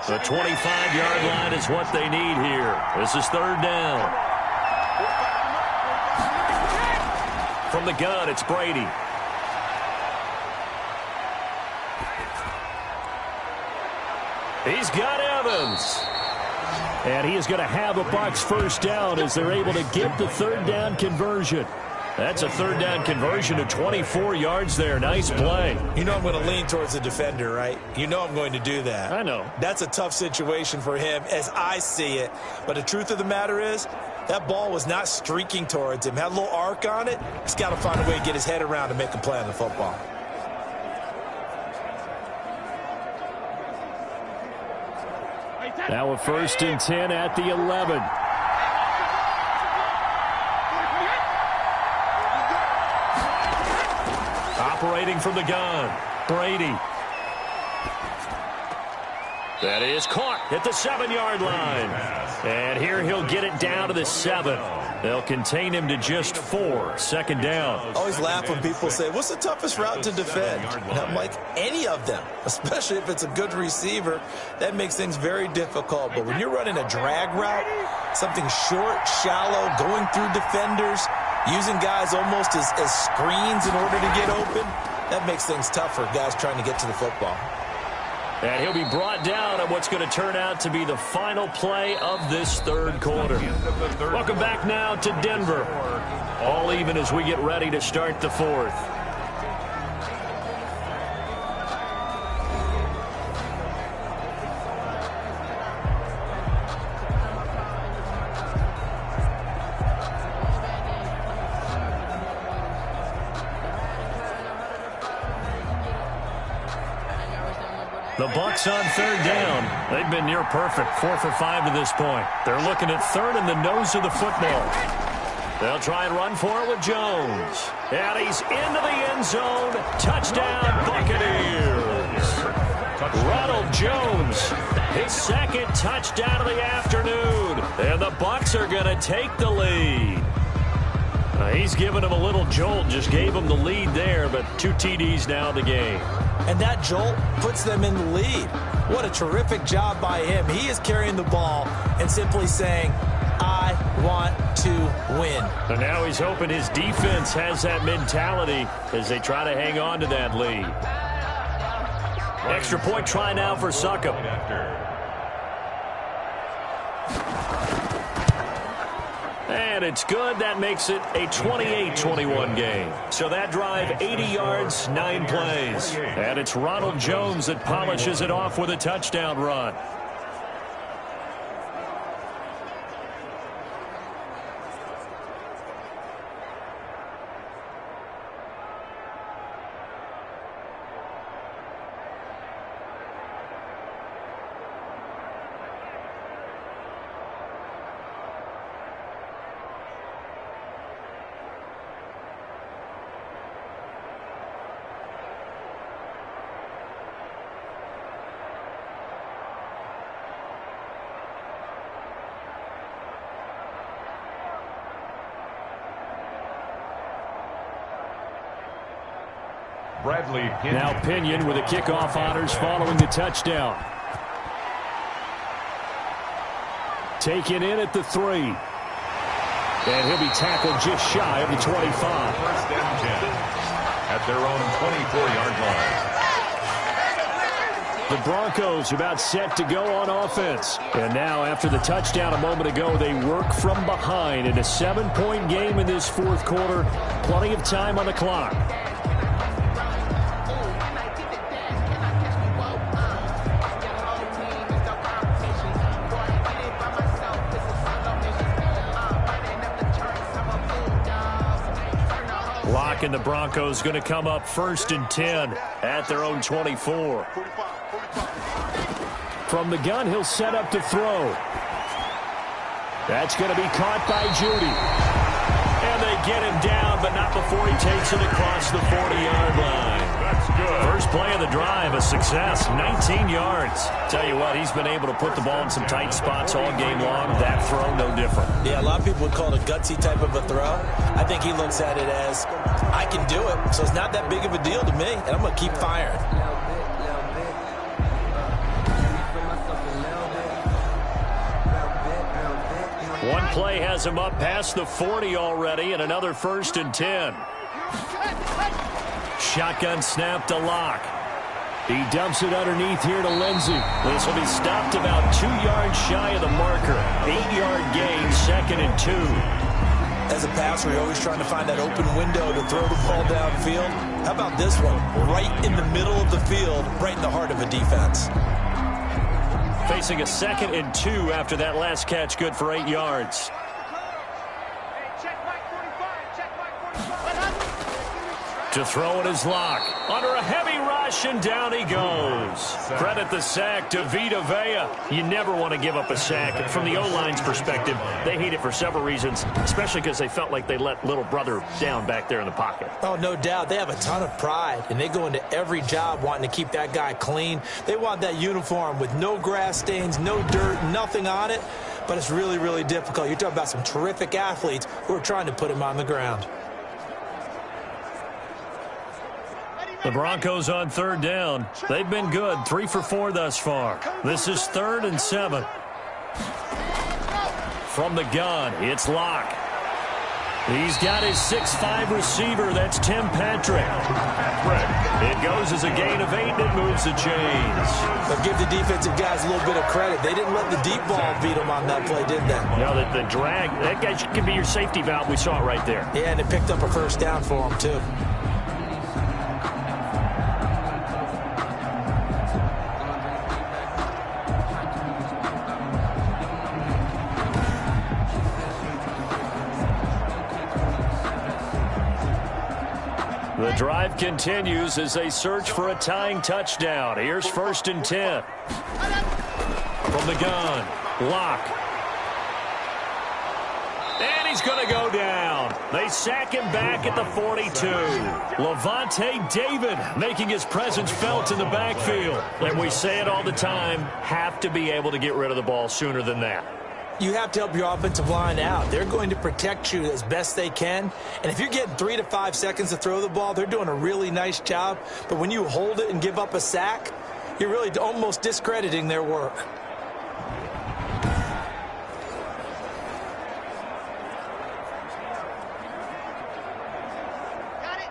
The 25-yard line is what they need here. This is 3rd down. From the gun, it's Brady. He's got Evans. And he is going to have a Bucs first down as they're able to get the 3rd down conversion. That's a 3rd down conversion of 24 yards there. Nice play. You know I'm going to lean towards the defender, right? You know I'm going to do that. I know. That's a tough situation for him as I see it. But the truth of the matter is, that ball was not streaking towards him. Had a little arc on it. He's got to find a way to get his head around and make a play on the football. Now a 1st and 10 at the 11. Operating from the gun, Brady. That is caught at the 7-yard line. And here he'll get it down to the 7. They'll contain him to just 4. 2nd down. I always laugh when people say, what's the toughest route to defend? And I'm like, any of them, especially if it's a good receiver. That makes things very difficult. But when you're running a drag route, something short, shallow, going through defenders, using guys almost as screens in order to get open, that makes things tough for guys trying to get to the football. And he'll be brought down on what's going to turn out to be the final play of this 3rd quarter. Welcome back now to Denver. All even as we get ready to start the 4th. The Bucs on 3rd down. They've been near perfect, 4 for 5 to this point. They're looking at 3rd in the nose of the football. They'll try and run for it with Jones. And he's into the end zone. Touchdown, Buccaneers. Ronald Jones, his 2nd touchdown of the afternoon. And the Bucs are going to take the lead. He's giving him a little jolt, just gave him the lead there, but 2 TDs now in the game. And that jolt puts them in the lead. What a terrific job by him. He is carrying the ball and simply saying, I want to win. And now he's hoping his defense has that mentality as they try to hang on to that lead. Extra point try now for Succop. And it's good. That makes it a 28-21 game. So that drive, 80 yards, 9 plays. And it's Ronald Jones that polishes it off with a touchdown run. Now Pinion with the kickoff honors following the touchdown. Taken in at the 3. And he'll be tackled just shy of the 25. First and 10 at their own 24-yard line. The Broncos about set to go on offense. And now after the touchdown a moment ago, they work from behind in a 7-point game in this fourth quarter. Plenty of time on the clock. Lock and the Broncos going to come up first and 10 at their own 24. From the gun, he'll set up to throw. That's going to be caught by Judy. And they get him down, but not before he takes it across the 40-yard line. That's good. First play of the drive, a success, 19 yards. Tell you what, he's been able to put the ball in some tight spots all game long. That throw, no different. Yeah, a lot of people would call it a gutsy type of a throw. I think he looks at it as, I can do it, so it's not that big of a deal to me, and I'm going to keep firing. One play has him up past the 40 already, and another first and 10. Shotgun snap to Locke. He dumps it underneath here to Lindsey. This will be stopped about 2 yards shy of the marker. 8-yard gain, second and 2. As a passer, you're always trying to find that open window to throw the ball downfield. How about this one? Right in the middle of the field, right in the heart of a defense. Facing a second and 2 after that last catch, good for 8 yards. To throw it is Locke. Under a heavy rush, and down he goes. Credit the sack to Vita Vea. You never want to give up a sack. From the O-line's perspective, they hate it for several reasons, especially because they felt like they let little brother down back there in the pocket. Oh, no doubt. They have a ton of pride, and they go into every job wanting to keep that guy clean. They want that uniform with no grass stains, no dirt, nothing on it. But it's really, really difficult. You're talking about some terrific athletes who are trying to put him on the ground. The Broncos on third down. They've been good, 3 for 4 thus far. This is 3rd and 7. From the gun, it's Locke. He's got his 6'5 receiver. That's Tim Patrick. It goes as a gain of 8, and it moves the chains. But give the defensive guys a little bit of credit. They didn't let the deep ball beat them on that play, did they? No, the drag, that guy can be your safety valve. We saw it right there. Yeah, and it picked up a first down for them, too. The drive continues as they search for a tying touchdown. Here's 1st and 10. From the gun, Locke. And he's going to go down. They sack him back at the 42. Levante David making his presence felt in the backfield. And we say it all the time, have to be able to get rid of the ball sooner than that. You have to help your offensive line out. They're going to protect you as best they can. And if you're getting 3 to 5 seconds to throw the ball, they're doing a really nice job. But when you hold it and give up a sack, you're really almost discrediting their work.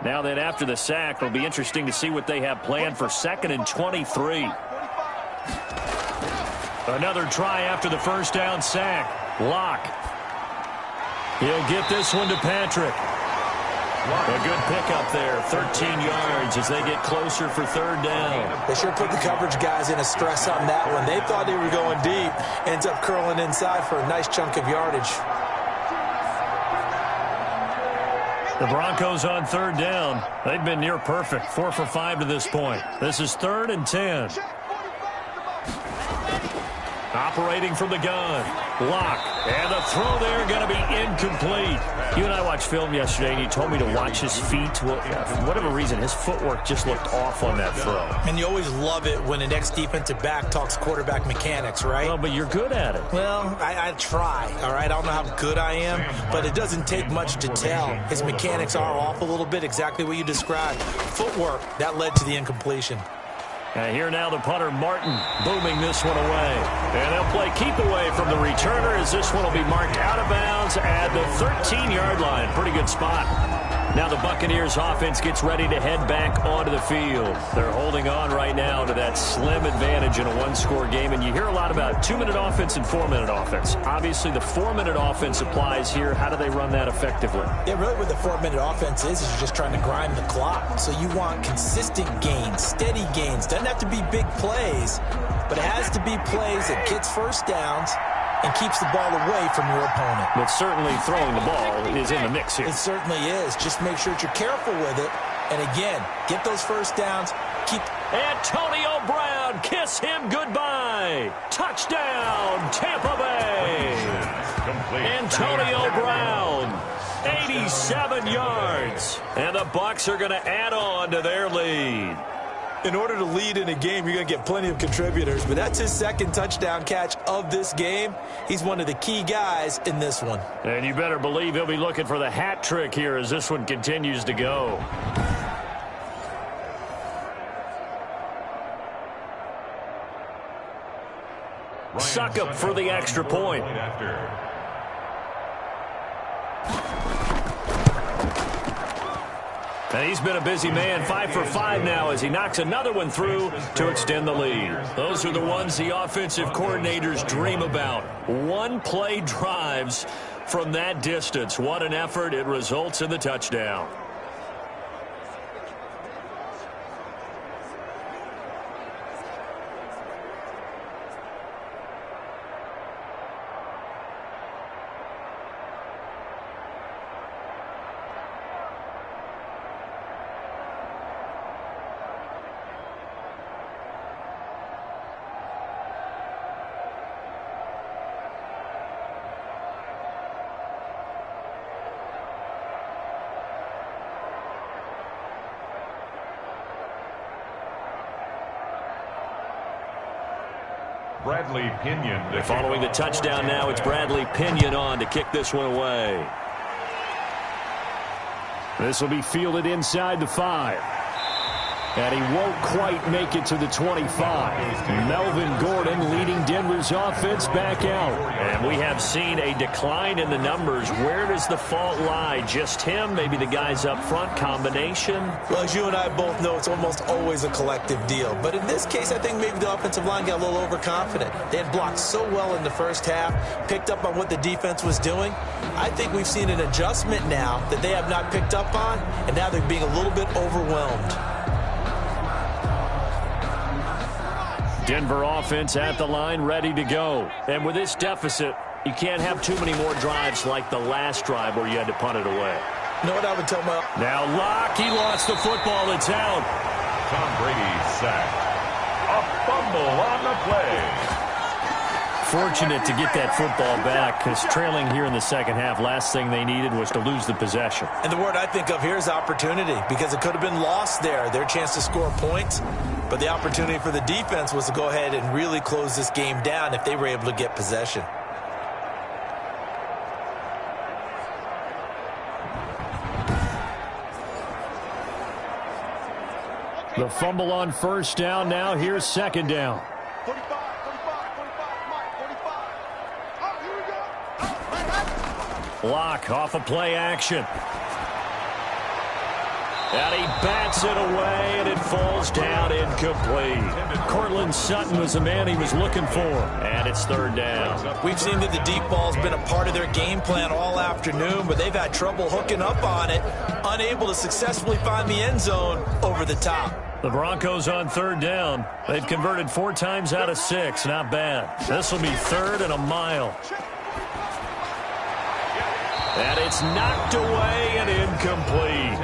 Now then, after the sack, it'll be interesting to see what they have planned for 2nd and 23. Another try after the first down sack. Locke. He'll get this one to Patrick. A good pickup there, 13 yards as they get closer for 3rd down. They sure put the coverage guys in a stress on that one. They thought they were going deep. Ends up curling inside for a nice chunk of yardage. The Broncos on 3rd down. They've been near perfect, 4 for 5 to this point. This is 3rd and 10. Operating from the gun. Lock. And the throw there going to be incomplete. You and I watched film yesterday, and you told me to watch his feet. Well, for whatever reason, his footwork just looked off on that throw. And you always love it when an ex-defensive back talks quarterback mechanics, right? Well, but you're good at it. Well, I try, all right? I don't know how good I am, but it doesn't take much to tell. His mechanics are off a little bit, exactly what you described. Footwork, that led to the incompletion. And here now the punter, Martin, booming this one away. And they'll play keep away from the returner as this one will be marked out of bounds at the 13-yard line. Pretty good spot. Now the Buccaneers offense gets ready to head back onto the field. They're holding on right now to that slim advantage in a one-score game. And you hear a lot about 2-minute offense and 4-minute offense. Obviously, the 4-minute offense applies here. How do they run that effectively? Yeah, really what the 4-minute offense is you're just trying to grind the clock. So you want consistent gains, steady gains. Doesn't have to be big plays, but it has to be plays that gets first downs and keeps the ball away from your opponent. But certainly throwing the ball is in the mix here. It certainly is. Just make sure that you're careful with it. And again, get those first downs. Keep. Antonio Brown, kiss him goodbye. Touchdown, Tampa Bay. Antonio Brown, 87 yards. And the Bucs are going to add on to their lead. In order to lead in a game, you're going to get plenty of contributors, but that's his second touchdown catch of this game. He's one of the key guys in this one. And you better believe he'll be looking for the hat trick here as this one continues to go. Succop for the extra point. And he's been a busy man, 5 for 5 now as he knocks another one through to extend the lead. Those are the ones the offensive coordinators dream about. One-play drives from that distance. What an effort. It results in the touchdown. Bradley Pinion. Following the touchdown now, it's Bradley Pinion on to kick this one away. This will be fielded inside the 5. And he won't quite make it to the 25. Melvin Gordon leading Denver's offense back out. And we have seen a decline in the numbers. Where does the fault lie? Just him? Maybe the guys up front? Combination? Well, as you and I both know, it's almost always a collective deal. But in this case, I think maybe the offensive line got a little overconfident. They had blocked so well in the first half, picked up on what the defense was doing. I think we've seen an adjustment now that they have not picked up on, and now they're being a little bit overwhelmed. Denver offense at the line, ready to go. And with this deficit, you can't have too many more drives like the last drive where you had to punt it away. You know what I would tell my... Now Locke, he lost the football. It's out. Tom Brady sacked. A fumble on the play. Fortunate to get that football back because trailing here in the second half, last thing they needed was to lose the possession. And the word I think of here is opportunity because it could have been lost there. Their chance to score points. But the opportunity for the defense was to go ahead and really close this game down if they were able to get possession. The fumble on first down. Now here's second down. 45, 45, Mike, 45. Oh, here we go. Oh, Locke off a play action. And he bats it away, and it falls down incomplete. Cortland Sutton was the man he was looking for, and it's third down. We've seen that the deep ball's been a part of their game plan all afternoon, but they've had trouble hooking up on it, unable to successfully find the end zone over the top. The Broncos on third down. They've converted 4 times out of 6. Not bad. This will be third and a mile. And it's knocked away and incomplete.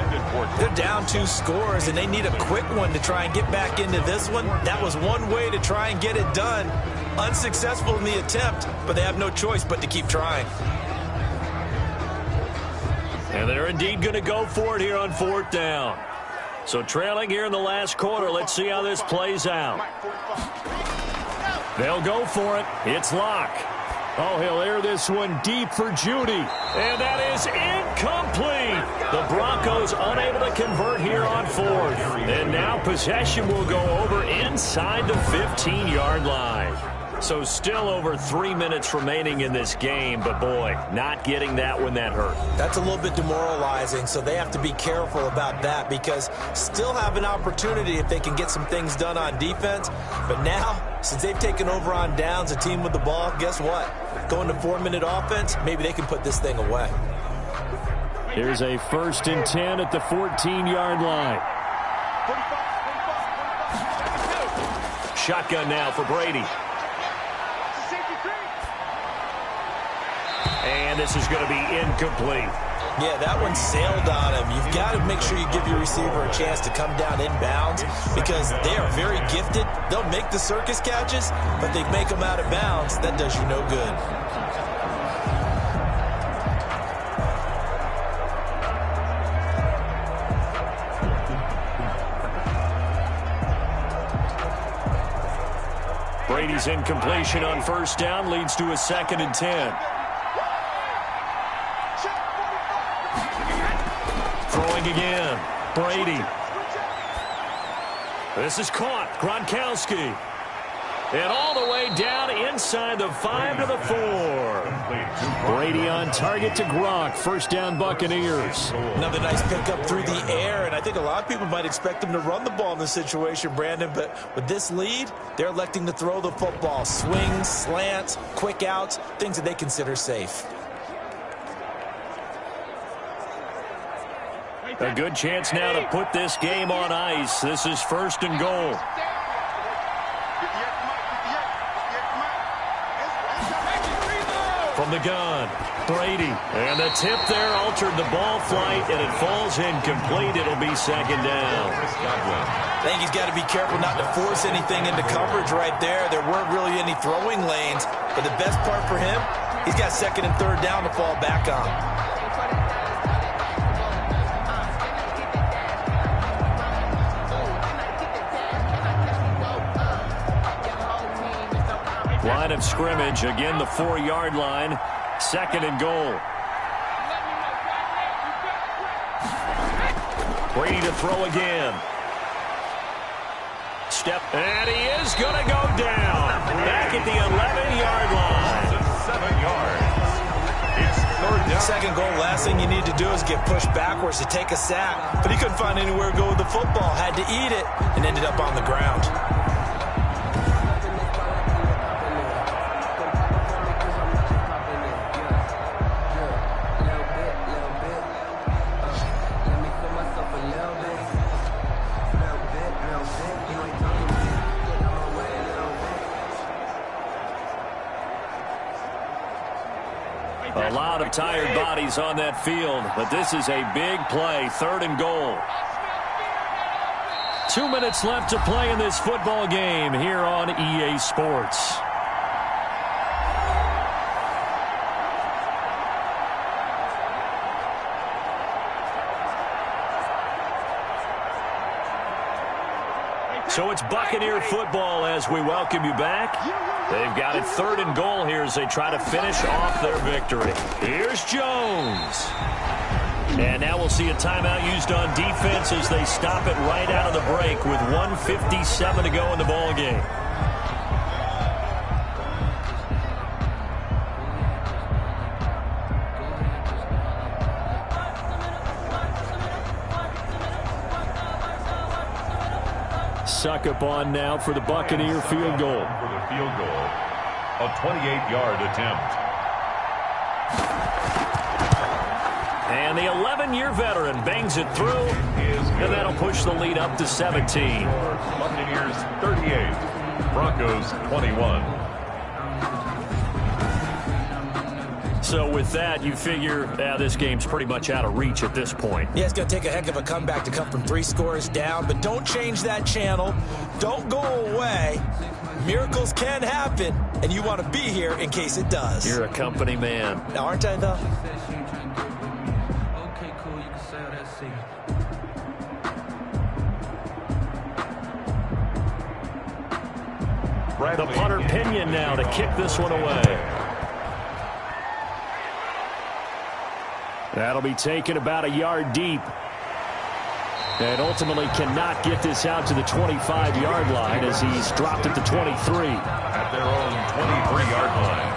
They're down 2 scores, and they need a quick one to try and get back into this one. That was one way to try and get it done. Unsuccessful in the attempt, but they have no choice but to keep trying. And they're indeed going to go for it here on 4th down. So trailing here in the last quarter. Let's see how this plays out. They'll go for it. It's Locke. Oh, he'll air this one deep for Judy. And that is incomplete. The Broncos unable to convert here on 4th. And now possession will go over inside the 15-yard line. So still over 3 minutes remaining in this game, but boy, not getting that when that hurt. That's a little bit demoralizing, so they have to be careful about that because still have an opportunity if they can get some things done on defense. But now, since they've taken over on downs, a team with the ball, guess what? Going to 4-minute offense, maybe they can put this thing away. Here's a 1st and 10 at the 14-yard line. Shotgun now for Brady. And this is going to be incomplete. Yeah, that one sailed on him. You've got to make sure you give your receiver a chance to come down inbounds because they are very gifted. They'll make the circus catches, but they make them out of bounds. That does you no good. Brady's incompletion on 1st down leads to a 2nd and 10. Throwing again. Brady. This is caught. Gronkowski. And all the way down inside the 5 to the 4. Brady on target to Gronk. 1st down Buccaneers. Another nice pickup through the air, and I think a lot of people might expect them to run the ball in this situation, Brandon, but with this lead, they're electing to throw the football. Swings, slants, quick outs, things that they consider safe. A good chance now to put this game on ice. This is 1st and goal. From the gun, Brady. And the tip there altered the ball flight, and it falls incomplete. It'll be 2nd down. I think he's got to be careful not to force anything into coverage right there. There weren't really any throwing lanes, but the best part for him, he's got 2nd and 3rd down to fall back on. Line of scrimmage, again the 4-yard line, 2nd and goal. Brady to throw again. Step, and he is going to go down. Back at the 11-yard line. 7 yards. It's 3rd down. 2nd goal, last thing you need to do is get pushed backwards to take a sack. But he couldn't find anywhere to go with the football. Had to eat it and ended up on the ground. A lot of tired bodies on that field, but this is a big play, 3rd and goal. 2 minutes left to play in this football game here on EA Sports. So it's Buccaneer football as we welcome you back. They've got it 3rd and goal here as they try to finish off their victory. Here's Jones. And now we'll see a timeout used on defense as they stop it right out of the break with 1:57 to go in the ball game. Suck up on now for the Buccaneer field goal. For the field goal, a 28-yard attempt. And the 11-year veteran bangs it through, and that'll push the lead up to 17. Buccaneers 38, Broncos 21. So with that, you figure this game's pretty much out of reach at this point. Yeah, it's going to take a heck of a comeback to come from 3 scores down, but don't change that channel. Don't go away. Miracles can happen, and you want to be here in case it does. You're a company man. Now, aren't I, though? Okay, cool. You can sail that sea. The punter Pinion now to kick this one away. That'll be taken about a yard deep. And ultimately cannot get this out to the 25-yard line as he's dropped at the 23. At their own 23-yard line.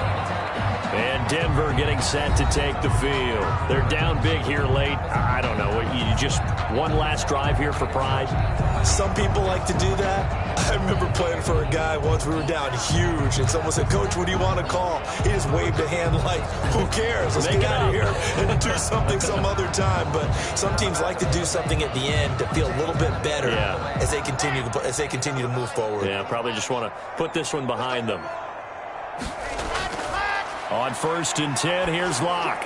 And Denver getting set to take the field. They're down big here late. I don't know. You just one last drive here for pride? Some people like to do that. I remember playing for a guy once. We were down huge, and someone said, "Coach, what do you want to call?" He just waved a hand like, "Who cares? Let's get out of here and do something some other time." But some teams like to do something at the end to feel a little bit better as they continue to move forward. Yeah, probably just want to put this one behind them. On 1st and 10, here's Locke.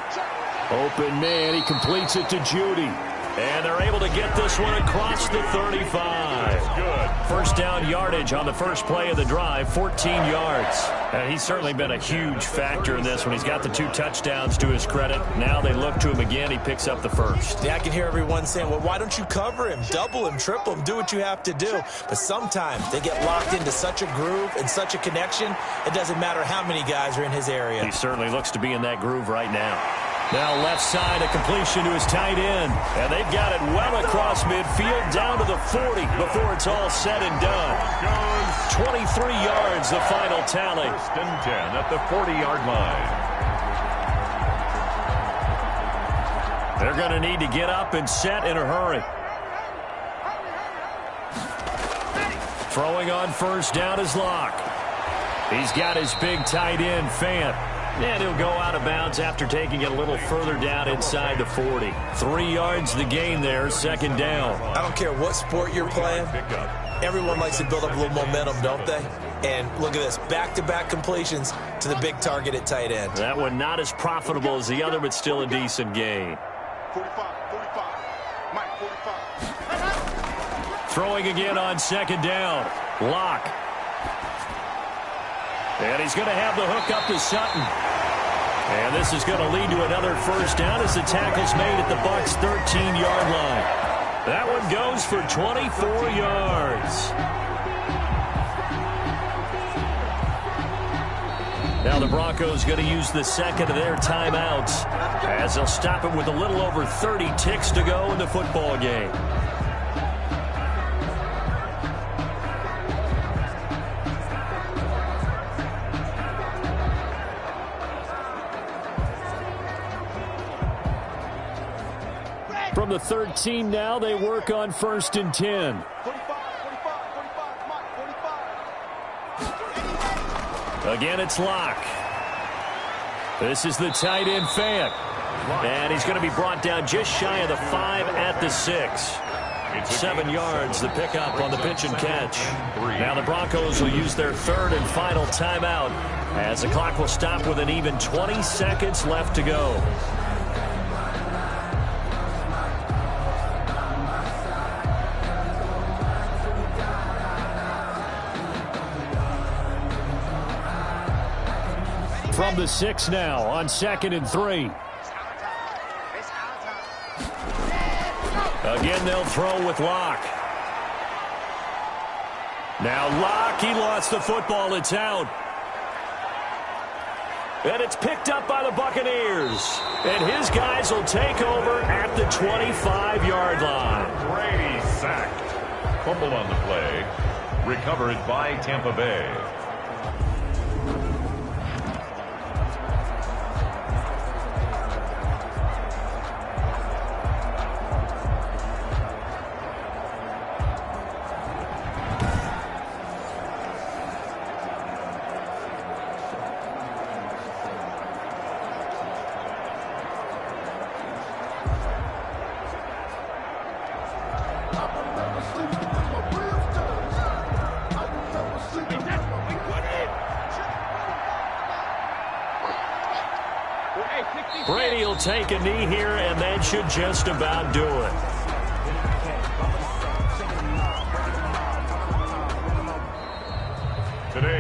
Open man, he completes it to Judy. And they're able to get this one across the 35. Good. First down yardage on the first play of the drive, 14 yards. And he's certainly been a huge factor in this one. He's got the 2 touchdowns to his credit. Now they look to him again. He picks up the first. Yeah, I can hear everyone saying, well, why don't you cover him? Double him, triple him, do what you have to do. But sometimes they get locked into such a groove and such a connection, it doesn't matter how many guys are in his area. He certainly looks to be in that groove right now. Now left side, a completion to his tight end. And they've got it well across midfield, down to the 40 before it's all said and done. 23 yards, the final tally. 1st and 10 at the 40-yard line. They're going to need to get up and set in a hurry. Throwing on 1st down is Locke. He's got his big tight end, Fant. And he'll go out of bounds after taking it a little further down inside the 40. 3 yards the gain there, 2nd down. I don't care what sport you're playing. Everyone likes to build up a little momentum, don't they? And look at this, back-to-back completions to the big target at tight end. That one not as profitable as the other, but still a decent gain. 45, Mike, 45. Throwing again on 2nd down. Locke. And he's going to have the hook up to Sutton. And this is going to lead to another 1st down as the tackle's made at the Bucs' 13-yard line. That one goes for 24 yards. Now the Broncos going to use the second of their timeouts as they'll stop it with a little over 30 ticks to go in the football game. From the 13 now, they work on 1st and 10. 45, Mike, 45. Again, it's Locke. This is the tight end, Fant. And he's going to be brought down just shy of the 5 at the 6. 7 yards, the pickup on the pitch and catch. Now the Broncos will use their 3rd and final timeout as the clock will stop with an even 20 seconds left to go. From the 6 now on 2nd and 3. Again, they'll throw with Locke. Now Locke, he lost the football. It's out. And it's picked up by the Buccaneers. And his guys will take over at the 25-yard line. Brady sacked. Fumble on the play. Recovered by Tampa Bay. Brady will take a knee here, and that should just about do it. Today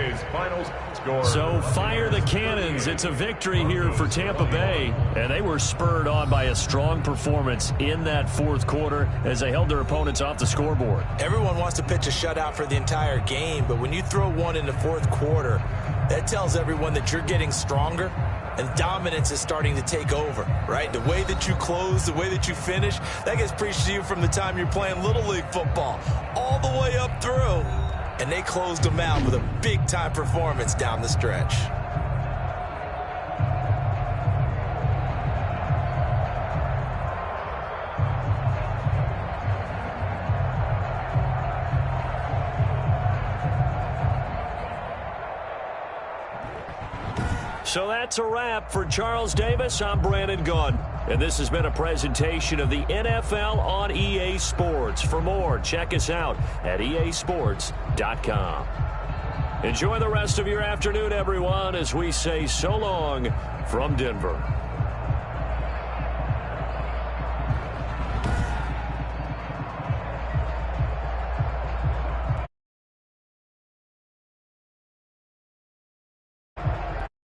So fire the cannons. It's a victory here for Tampa Bay, and they were spurred on by a strong performance in that fourth quarter as they held their opponents off the scoreboard. Everyone wants to pitch a shutout for the entire game, but when you throw one in the fourth quarter, that tells everyone that you're getting stronger and dominance is starting to take over, right? The way that you close, the way that you finish, that gets preached to you from the time you're playing Little League football all the way up through. And they closed them out with a big-time performance down the stretch. So that's a wrap for Charles Davis. I'm Brandon Gunn. And this has been a presentation of the NFL on EA Sports. For more, check us out at easports.com. Enjoy the rest of your afternoon, everyone, as we say so long from Denver.